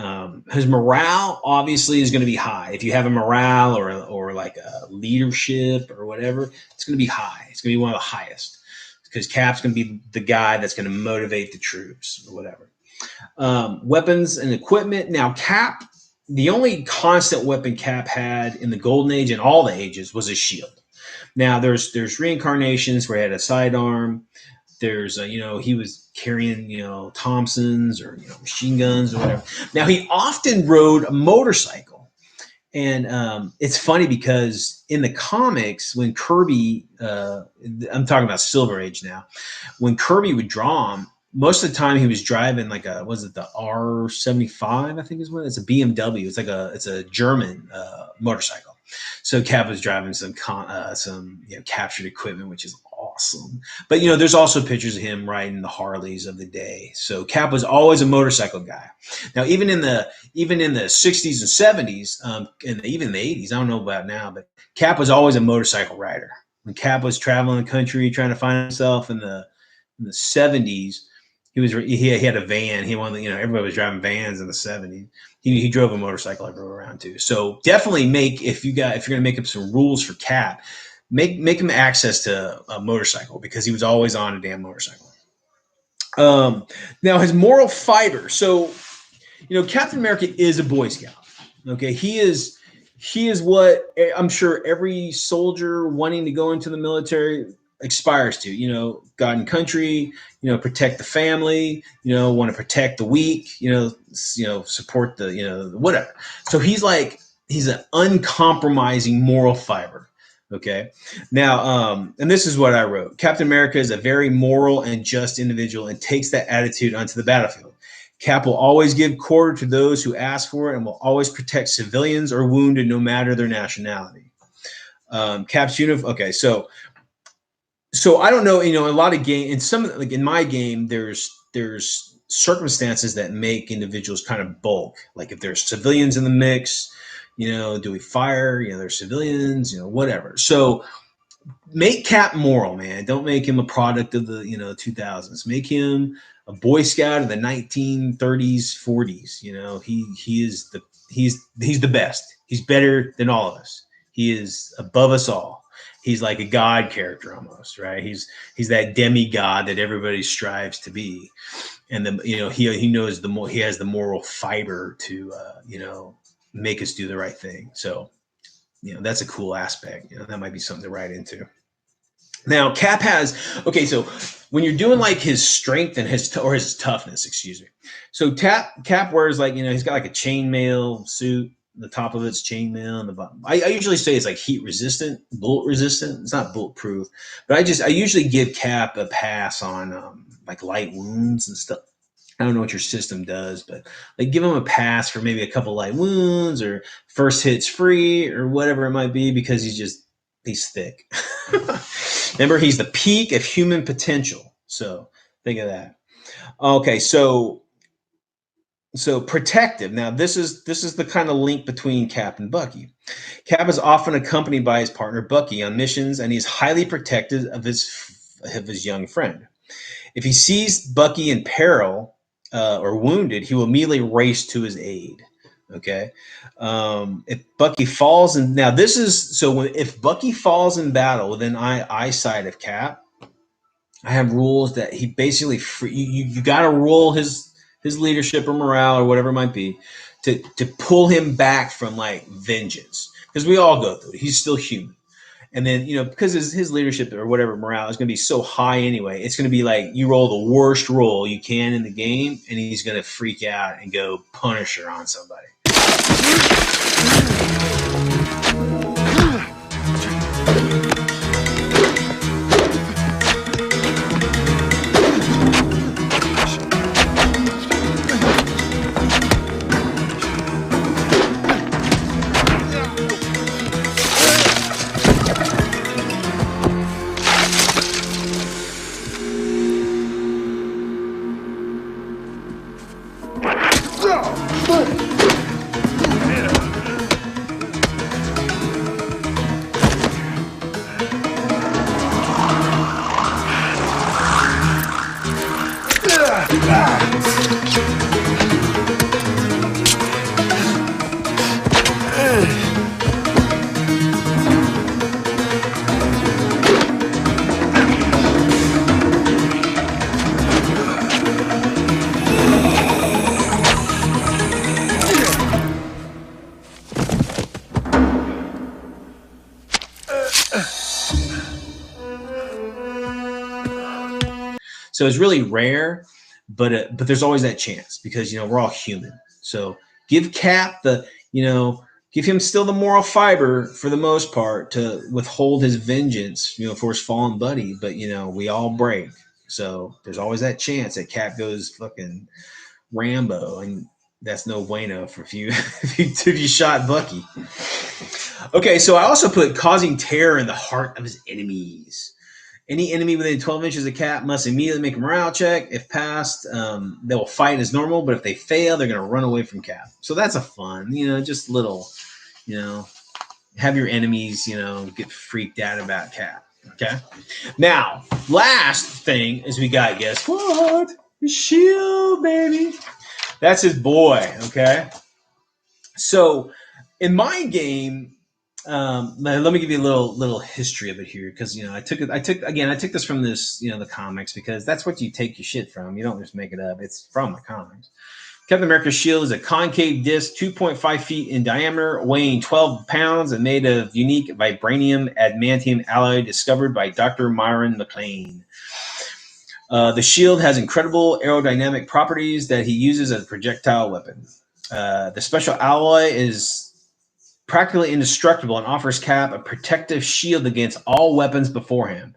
His morale obviously is going to be high. If you have a morale or like a leadership or whatever, it's going to be high. It's going to be one of the highest, because Cap's going to be the guy that's going to motivate the troops or whatever. Weapons and equipment. Now, Cap, the only constant weapon Cap had in the Golden Age and all the ages was a shield. Now, there's reincarnations where he had a sidearm. There's, he was carrying, Thompsons or, machine guns or whatever. Now, he often rode a motorcycle. And it's funny because in the comics, when Kirby, I'm talking about Silver Age now, when Kirby would draw him, most of the time he was driving like the R75, I think is what it's a BMW. It's a German motorcycle. So Cap was driving some captured equipment, which is awesome. But there's also pictures of him riding the Harleys of the day. So Cap was always a motorcycle guy. Now, even in the 60s and 70s, and even the 80s, I don't know about now, but Cap was always a motorcycle rider. When Cap was traveling the country trying to find himself in the 70s, he had a van. He wanted, everybody was driving vans in the 70s. He drove a motorcycle everywhere around too. So definitely if you're going to make up some rules for Cap, make him access to a motorcycle, because he was always on a damn motorcycle. Now his moral fiber. So, Captain America is a Boy Scout. Okay. He is what I'm sure every soldier wanting to go into the military aspires to, God and country, protect the family, want to protect the weak, support the, whatever. So he's an uncompromising moral fiber. Okay. Now, and this is what I wrote. Captain America is a very moral and just individual and takes that attitude onto the battlefield. Cap will always give quarter to those who ask for it and will always protect civilians or wounded, no matter their nationality. Cap's uniform. Okay. So So I don't know, a lot of game in some like in my game, there's circumstances that make individuals kind of bulk. Like if there's civilians in the mix, do we fire? There's civilians, whatever. So make Cap moral, man. Don't make him a product of the 2000s. Make him a Boy Scout of the 1930s, 40s. He's the best. He's better than all of us. He is above us all. He's like a god character almost, right? He's that demigod that everybody strives to be, and then he knows he has the moral fiber to make us do the right thing. So that's a cool aspect. That might be something to write into. Now, Cap has so when you're doing like his strength and his toughness, excuse me. So Cap wears like he's got like a chainmail suit. The top of it's chainmail, and the bottom. I usually say it's like heat resistant, bullet resistant. It's not bulletproof, but I usually give Cap a pass on like light wounds and stuff. I don't know what your system does, but like give him a pass for maybe a couple light wounds or first hits free or whatever it might be, because he's thick. Remember, he's the peak of human potential. So think of that. Okay, so protective. Now this is the kind of link between Cap and Bucky. Cap is often accompanied by his partner Bucky on missions, and he's highly protective of his young friend. If he sees Bucky in peril or wounded, he will immediately race to his aid. Okay. If Bucky falls in, now this is, so if Bucky falls in battle within eyesight of Cap, I have rules that he basically you got to roll his leadership or morale or whatever it might be to pull him back from like vengeance, because we all go through it. He's still human. And then, because his leadership or whatever morale is going to be so high anyway, it's going to be like you roll the worst roll you can in the game, and he's going to freak out and go Punisher on somebody. So it's really rare, but there's always that chance, because we're all human. So give Cap give him still the moral fiber for the most part to withhold his vengeance, for his fallen buddy. But we all break, so there's always that chance that Cap goes fucking Rambo, and that's no bueno for if you if you shot Bucky. Okay, so I also put causing terror in the heart of his enemies. Any enemy within 12 inches of Cap must immediately make a morale check. If passed, they will fight as normal, but if they fail, they're going to run away from Cap. So that's a fun, just little, have your enemies, get freaked out about Cap. Okay. Now, last thing is we got, guess what? His shield, baby. That's his boy. Okay. So in my game, let me give you a little history of it here, because I took this from this the comics, because that's what you take your shit from. You don't just make it up. It's from the comics. Captain America's shield is a concave disc 2.5 feet in diameter, weighing 12 pounds, and made of unique vibranium adamantium alloy discovered by Dr. Myron McLean. The shield has incredible aerodynamic properties that he uses as a projectile weapon. The special alloy is practically indestructible and offers Cap a protective shield against all weapons before him.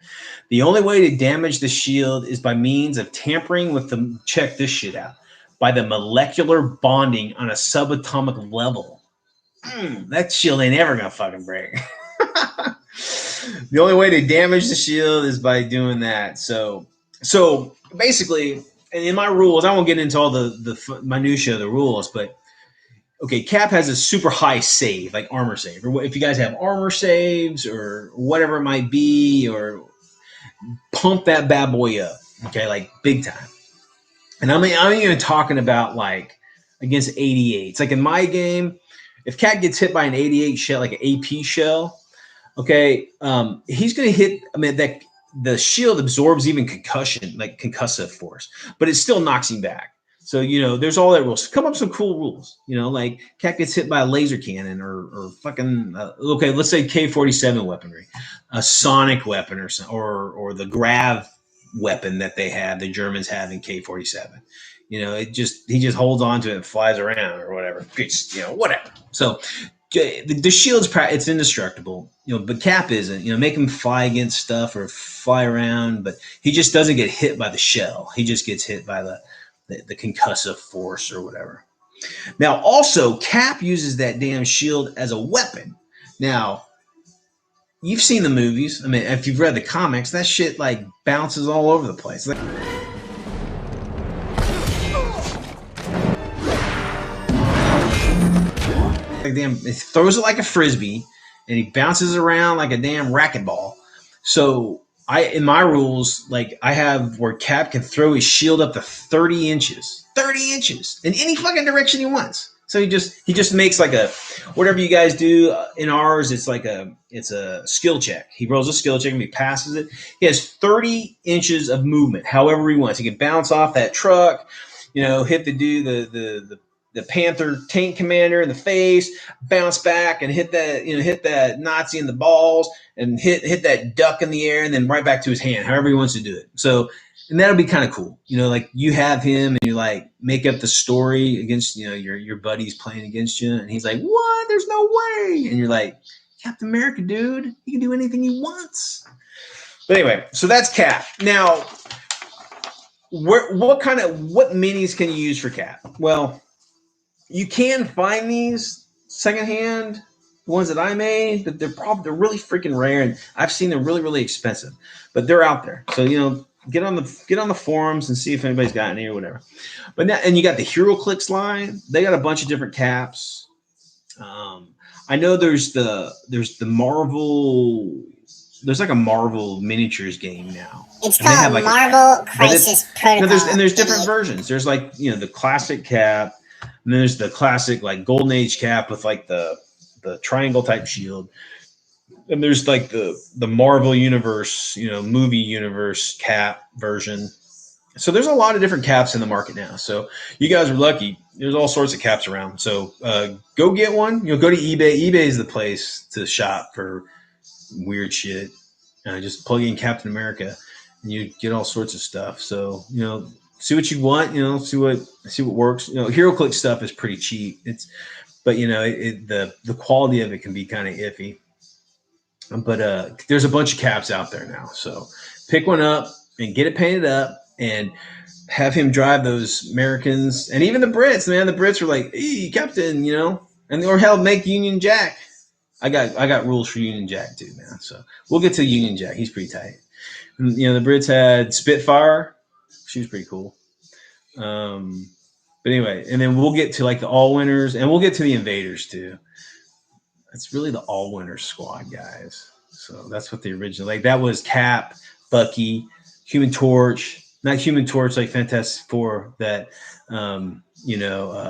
The only way to damage the shield is by means of tampering with the, check this shit out, by the molecular bonding on a subatomic level. That shield ain't ever gonna fucking break. The only way to damage the shield is by doing that. So basically, and in my rules, I won't get into all the minutia of the rules, but okay, Cap has a super high save, like armor save, or if you guys have armor saves or whatever it might be, or pump that bad boy up, okay, like big time. And I'm even talking about like against 88s. Like in my game, if Cat gets hit by an 88 shell, like an AP shell, okay, he's going to hit. I mean, that the shield absorbs even concussion, like concussive force, but it still knocks him back. So, there's all that rules. Come up with some cool rules, like Cat gets hit by a laser cannon or fucking, okay, let's say K-47 weaponry, a sonic weapon or the grav weapon that they have, the Germans have in K-47. He just holds on to it and flies around or whatever. Whatever. So the shield's it's indestructible, but Cap isn't. Make him fly against stuff or fly around, but he just doesn't get hit by the shell. He just gets hit by the concussive force or whatever. Now, also, Cap uses that damn shield as a weapon. Now, you've seen the movies. I mean, if you've read the comics, that shit like bounces all over the place. Like damn, it throws it like a frisbee, and he bounces around like a damn racquetball. So in my rules, like I have where Cap can throw his shield up to 30 inches in any fucking direction he wants. So he just makes like a, whatever you guys do in ours, it's a skill check. He rolls a skill check and he passes it. He has 30 inches of movement, however he wants. He can bounce off that truck, hit the dude, the Panther tank commander in the face, bounce back and hit that Nazi in the balls and hit that duck in the air and then right back to his hand, however he wants to do it. So, and that'll be kind of cool. Like you have him and you like make up the story against, your buddies playing against you. And he's like, what? There's no way. And you're like, Captain America, dude, he can do anything he wants. But anyway, so that's Cap. Now, what minis can you use for Cap? Well, you can find these secondhand, the ones that I made, but they're really freaking rare, and I've seen them really, really expensive. But they're out there, so get on the forums and see if anybody's got any or whatever. But now, and you got the HeroClix line; they got a bunch of different caps. I know there's the Marvel. There's like a Marvel miniatures game now. It's called like Marvel Crisis Protocol. There's different versions. There's like the classic cap. And then there's the classic like Golden Age cap with like the triangle type shield. And there's like the Marvel universe, movie universe cap version. So there's a lot of different caps in the market now. So you guys are lucky. There's all sorts of caps around. So go get one. Go to eBay. eBay is the place to shop for weird shit. Just plug in Captain America and you get all sorts of stuff. So, see what you want, see what works. HeroClix stuff is pretty cheap. But the quality of it can be kind of iffy. But there's a bunch of caps out there now. So pick one up and get it painted up and have him drive those Americans and even the Brits. Man, the Brits were like, "Hey, Captain," and or hell, make Union Jack. I got rules for Union Jack too, man. So we'll get to Union Jack. He's pretty tight. And, the Brits had Spitfire. She was pretty cool. But anyway, and then we'll get to like the all winners and we'll get to the invaders too. It's really the all winners squad, guys. So that's what the original, like that was Cap, Bucky, Human Torch, not Human Torch, like Fantastic Four that,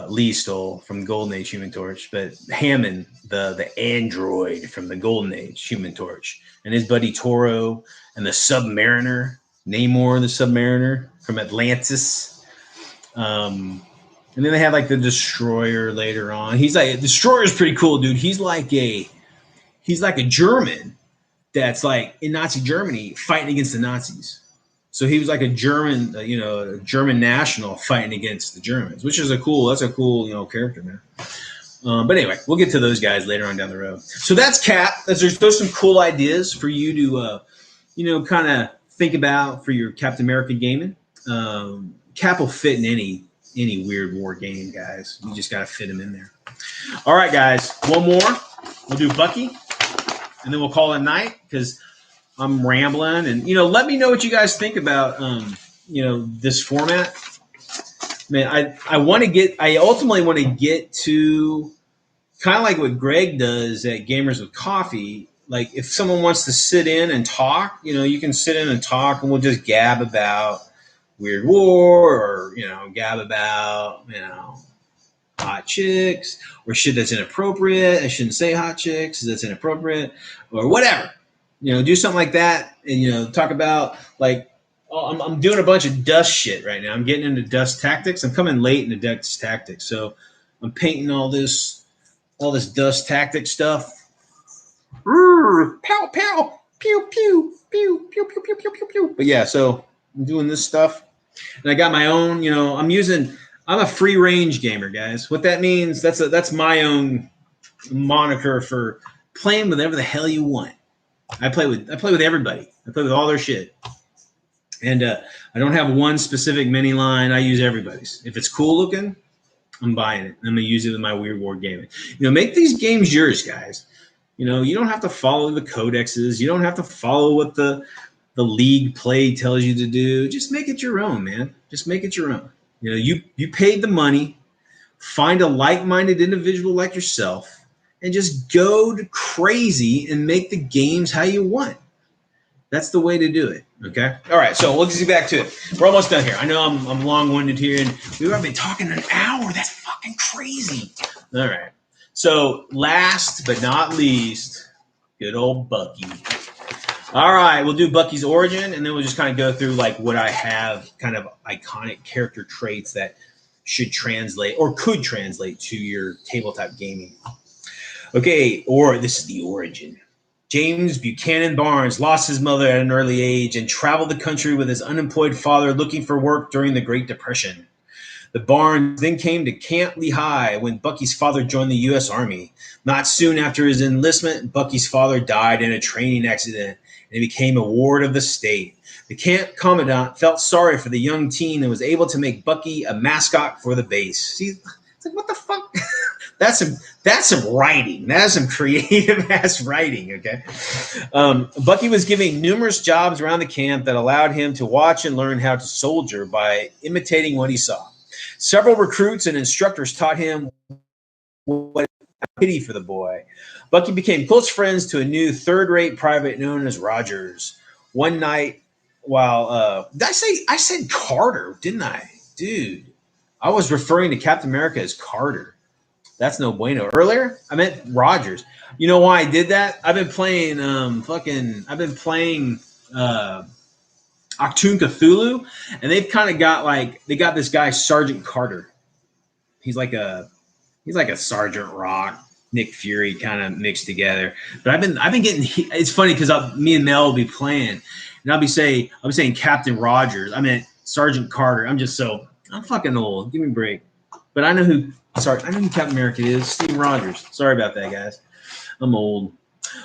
Lee stole from Golden Age Human Torch, but Hammond, the android from the Golden Age Human Torch, and his buddy Toro and the Submariner, Namor the Submariner from Atlantis. And then they had like the Destroyer later on. He's like, Destroyer's pretty cool, dude. He's like a German that's like in Nazi Germany fighting against the Nazis. So he was like a German, a German national fighting against the Germans, which is a cool character, man. But anyway, we'll get to those guys later on down the road. So that's Cap. There's some cool ideas for you to, kind of think about for your Captain America gaming. Cap will fit in any Weird War game, guys. You just got to fit him in there. All right, guys. One more. We'll do Bucky. and then we'll call it a night because I'm rambling. And let me know what you guys think about this format. Man, I ultimately want to get to kind of like what Greg does at Gamers with Coffee. Like if someone wants to sit in and talk, you can sit in and talk, and we'll just gab about Weird War, or gab about hot chicks, or shit that's inappropriate. I shouldn't say hot chicks, that's inappropriate, or whatever. Do something like that, and talk about like. I'm doing a bunch of dust shit right now. I'm getting into dust tactics. I'm coming late into dust tactics, so I'm painting all this dust tactic stuff. Pow pow, pew pew pew pew pew pew pew pew pew. But yeah, so I'm doing this stuff, and I got my own. I'm a free range gamer, guys. What that means, that's my own moniker for playing with whatever the hell you want. I play with everybody. I play with all their shit. And I don't have one specific mini line. I use everybody's. If it's cool looking, I'm buying it. I'm going to use it with my Weird War gaming. Make these games yours, guys. You don't have to follow the codexes. You don't have to follow what the league play tells you to do. Just make it your own, man. Just make it your own. You paid the money. Find a like-minded individual like yourself and just go crazy and make the games how you want. That's the way to do it. Okay. All right. So we'll just get back to it. We're almost done here. I know I'm long-winded here, and we've already been talking an hour. That's fucking crazy. All right. So last but not least, good old Bucky. All right. We'll do Bucky's origin, and then we'll just kind of go through like what I have, kind of iconic character traits that should translate or could translate to your tabletop gaming. Okay. Or this is the origin. James Buchanan Barnes lost his mother at an early age and traveled the country with his unemployed father looking for work during the Great Depression. The Barnes then came to Camp Lehigh when Bucky's father joined the U.S. Army. Not soon after his enlistment, Bucky's father died in a training accident, and he became a ward of the state. The camp commandant felt sorry for the young teen and was able to make Bucky a mascot for the base. See, it's like, what the fuck? That's some writing. That's some creative ass writing. Okay. Bucky was given numerous jobs around the camp that allowed him to watch and learn how to soldier by imitating what he saw. Several recruits and instructors taught him what pity for the boy. Bucky became close friends to a new third-rate private known as Rogers. One night, while I said Carter, didn't I, dude? I was referring to Captain America as Carter. That's no bueno. Earlier, I meant Rogers. You know why I did that? I've been playing Achtung Cthulhu, and they've kind of got they got this guy Sergeant Carter. He's like a Sergeant Rock, Nick Fury kind of mixed together. But I've been getting. It's funny because me and Mel will be playing, and I'll be saying Captain Rogers. I meant Sergeant Carter. I'm fucking old. Give me a break. But I know who Captain America is. Steve Rogers. Sorry about that, guys. I'm old.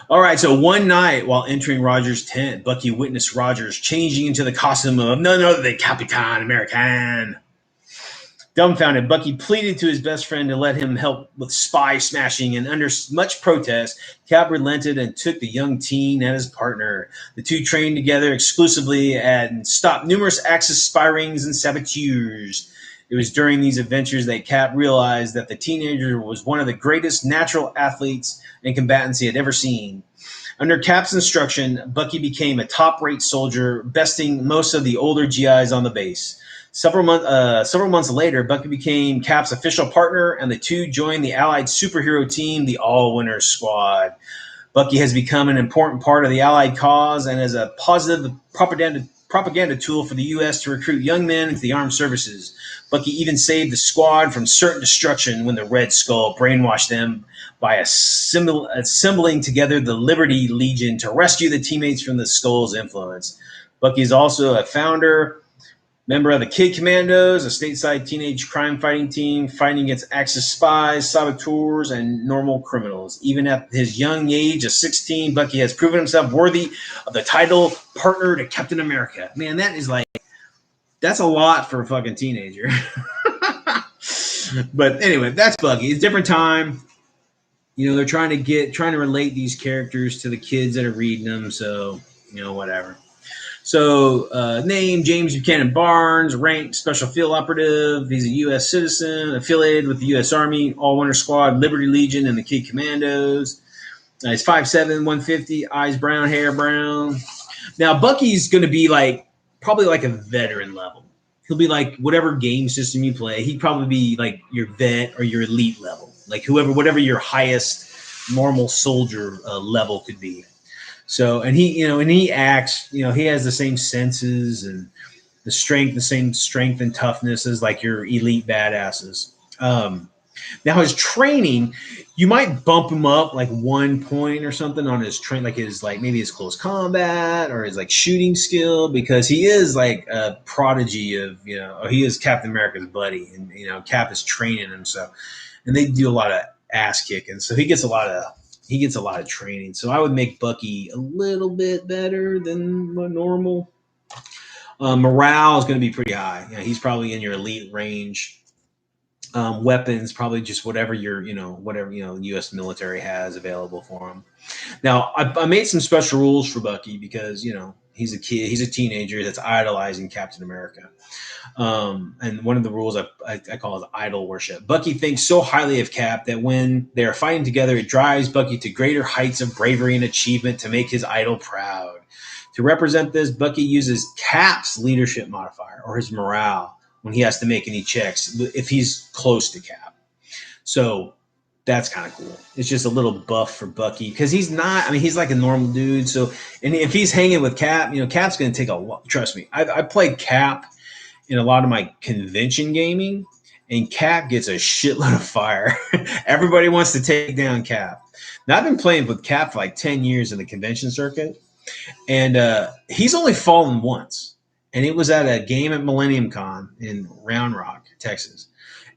All right, so one night while entering Rogers' tent, Bucky witnessed Rogers changing into the costume of none other than Capitan American. Dumbfounded, Bucky pleaded to his best friend to let him help with spy smashing, and under much protest, Cap relented and took the young teen as his partner. The two trained together exclusively and stopped numerous Axis spy rings and saboteurs. It was during these adventures that Cap realized that the teenager was one of the greatest natural athletes and combatants he had ever seen. Under Cap's instruction, Bucky became a top-rate soldier, besting most of the older GIs on the base. Several months later, Bucky became Cap's official partner, and the two joined the Allied superhero team, the All-Winners Squad. Bucky has become an important part of the Allied cause and is a positive propaganda tool for the U.S. to recruit young men into the armed services. Bucky even saved the squad from certain destruction when the Red Skull brainwashed them by assembling together the Liberty Legion to rescue the teammates from the Skull's influence. Bucky is also a member of the Kid Commandos, a stateside teenage crime-fighting team fighting against Axis spies, saboteurs, and normal criminals. Even at his young age of 16, Bucky has proven himself worthy of the title partner to Captain America. Man, that's a lot for a fucking teenager. But anyway, that's Bucky. It's a different time. they're trying to relate these characters to the kids that are reading them. So, whatever. So, name James Buchanan Barnes, rank Special Field Operative. He's a U.S. citizen, affiliated with the U.S. Army, All Winter Squad, Liberty Legion, and the Key Commandos. He's 5'7", 150, eyes brown, hair brown. Now, Bucky's going to be probably like a veteran level. He'll be like whatever game system you play. He'd probably be like your vet or your elite level, like whatever your highest normal soldier level could be. So, and he acts, he has the same senses and the same strength and toughness as like your elite badasses. Now his training, you might bump him up like 1 point or something on his maybe his close combat or his like shooting skill, because he is like a prodigy of, he is Captain America's buddy, and, Cap is training him. So, and they do a lot of ass kicking. So he gets a lot of training. So I would make Bucky a little bit better than normal. Morale is going to be pretty high. He's probably in your elite range. Weapons, probably just whatever the U.S. military has available for him. Now, I made some special rules for Bucky because, he's a kid, he's a teenager that's idolizing Captain America. And one of the rules I call it idol worship. Bucky thinks so highly of Cap that when they are fighting together, it drives Bucky to greater heights of bravery and achievement to make his idol proud. To represent this, Bucky uses Cap's leadership modifier, or his morale, when he has to make any checks if he's close to Cap. So that's kind of cool. It's just a little buff for Bucky because he's like a normal dude. So, and if he's hanging with Cap, Cap's going to take a lot. Trust me, I played Cap in a lot of my convention gaming, and Cap gets a shitload of fire. Everybody wants to take down Cap. Now, I've been playing with Cap for like 10 years in the convention circuit, and he's only fallen once. And it was at a game at Millennium Con in Round Rock, Texas.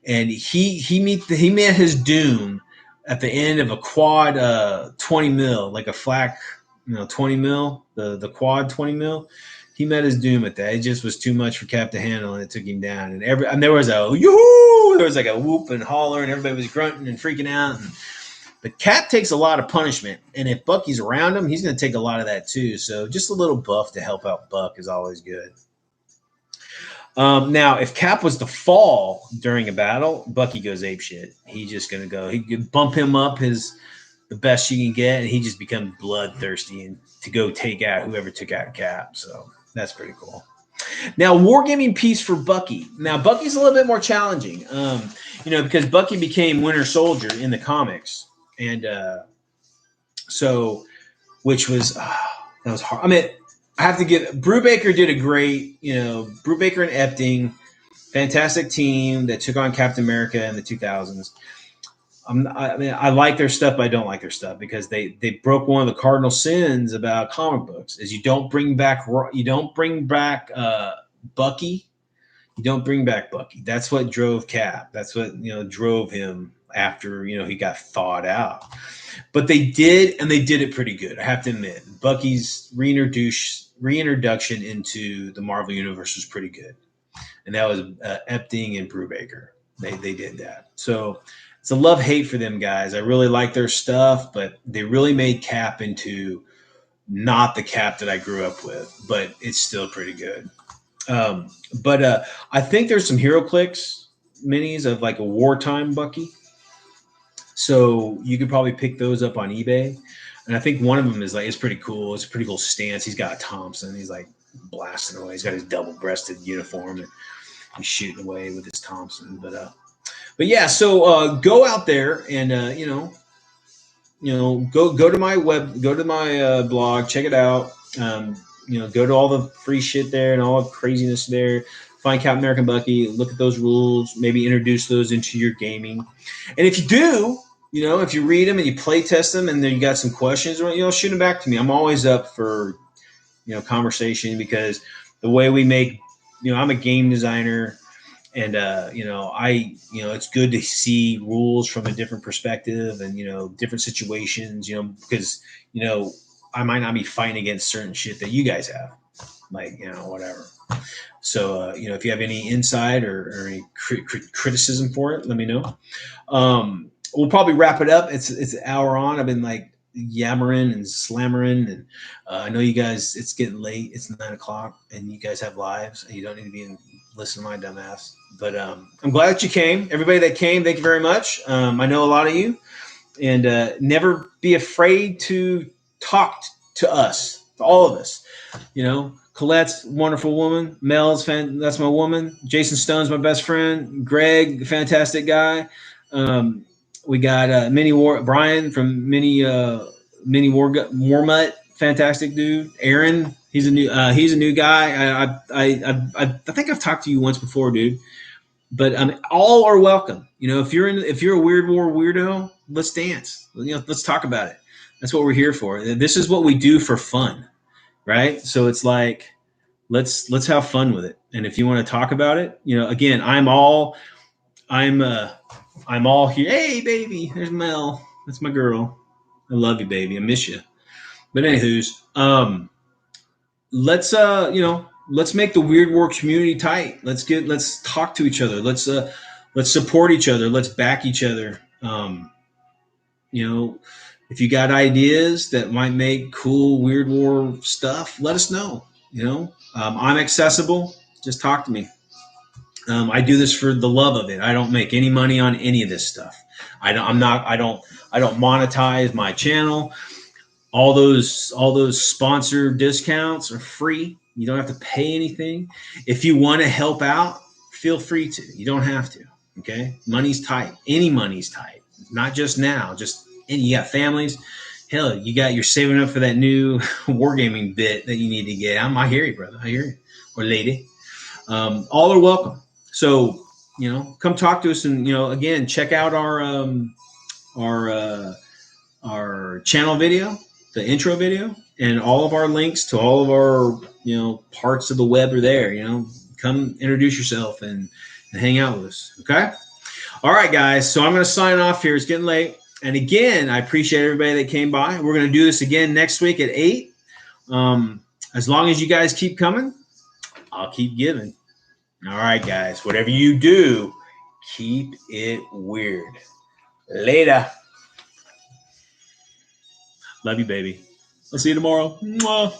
And he met his doom at the end of a quad 20 mil, like a flak, 20 mil, the quad 20 mil. He met his doom at that. It just was too much for Cap to handle, and it took him down. And there was a yoo-hoo! There was like a whoop and holler, and everybody was grunting and freaking out. But Cap takes a lot of punishment, and if Bucky's around him, he's going to take a lot of that too. So just a little buff to help out Buck is always good. Now, if Cap was to fall during a battle, Bucky goes apeshit. He's just going to go. He could bump him up the best you can get, and he just becomes bloodthirsty and to go take out whoever took out Cap. So that's pretty cool. Now, wargaming piece for Bucky. Now, Bucky's a little bit more challenging, because Bucky became Winter Soldier in the comics, and which was that was hard. I mean, I have to give Brubaker did a great, Brubaker and Epting, fantastic team that took on Captain America in the 2000s. I like their stuff, but I don't like their stuff because they broke one of the cardinal sins about comic books is you don't bring back Bucky. You don't bring back Bucky. That's what drove Cap. That's what drove him after he got thawed out. But they did, and they did it pretty good. I have to admit, Bucky's reintroduction into the Marvel Universe was pretty good, and that was Epting and Brubaker. They did that. So it's a love-hate for them guys. I really like their stuff, but they really made Cap into not the Cap that I grew up with, but it's still pretty good. But I think there's some HeroClix minis of like a wartime Bucky. So you could probably pick those up on eBay. And I think one of them it's pretty cool. It's a pretty cool stance. He's got a Thompson. He's like blasting away. He's got his double-breasted uniform and he's shooting away with his Thompson. But yeah, so go out there and go to my blog, check it out. Go to all the free shit there and all the craziness there. Find Captain America Bucky, look at those rules, maybe introduce those into your gaming. And if you do, if you read them and you play test them and then you got some questions, shoot them back to me. I'm always up for, conversation because the way we make, I'm a game designer. And, it's good to see rules from a different perspective and, different situations, because, I might not be fighting against certain shit that you guys have, like, whatever. So, if you have any insight or any criticism for it, let me know. we'll probably wrap it up. It's an hour on. I've been like yammering and slammering, and I know you guys. It's getting late. It's 9 o'clock, and you guys have lives, and you don't need to be listen to my dumbass. But I'm glad that you came. Everybody that came, thank you very much. I know a lot of you, and never be afraid to talk to us, to all of us. You know, Colette's a wonderful woman. Mel's that's my woman. Jason Stone's my best friend. Greg, fantastic guy. We got Mini War Brian from Mini Warmut, fantastic dude. Aaron, he's a new guy. I think I've talked to you once before, dude. But all are welcome. You know, if you're a Weird War weirdo, let's dance. You know, let's talk about it. That's what we're here for. This is what we do for fun, right? So it's like let's have fun with it. And if you want to talk about it, you know, again, I'm all here. Hey, baby, there's Mel. That's my girl. I love you, baby. I miss you. But anywho's, let's make the Weird War community tight. Let's talk to each other. Let's support each other. Let's back each other. You know, if you got ideas that might make cool Weird War stuff, let us know. You know, I'm accessible. Just talk to me. I do this for the love of it. I don't make any money on any of this stuff. I don't monetize my channel. All those sponsor discounts are free. You don't have to pay anything. If you want to help out, feel free to. You don't have to. Okay, money's tight. Any money's tight. Not just now. You got families. Hell, you're saving up for that new wargaming bit that you need to get. I hear you, brother. I hear you, or lady. All are welcome. So, you know, come talk to us, and, you know, again, check out our channel video, the intro video, and all of our links to all of our, you know, parts of the web are there. You know, come introduce yourself and hang out with us. Okay. All right, guys. So I'm going to sign off here. It's getting late. And again, I appreciate everybody that came by. We're going to do this again next week at 8. As long as you guys keep coming, I'll keep giving. All right, guys. Whatever you do, keep it weird. Later. Love you, baby. I'll see you tomorrow. Mwah.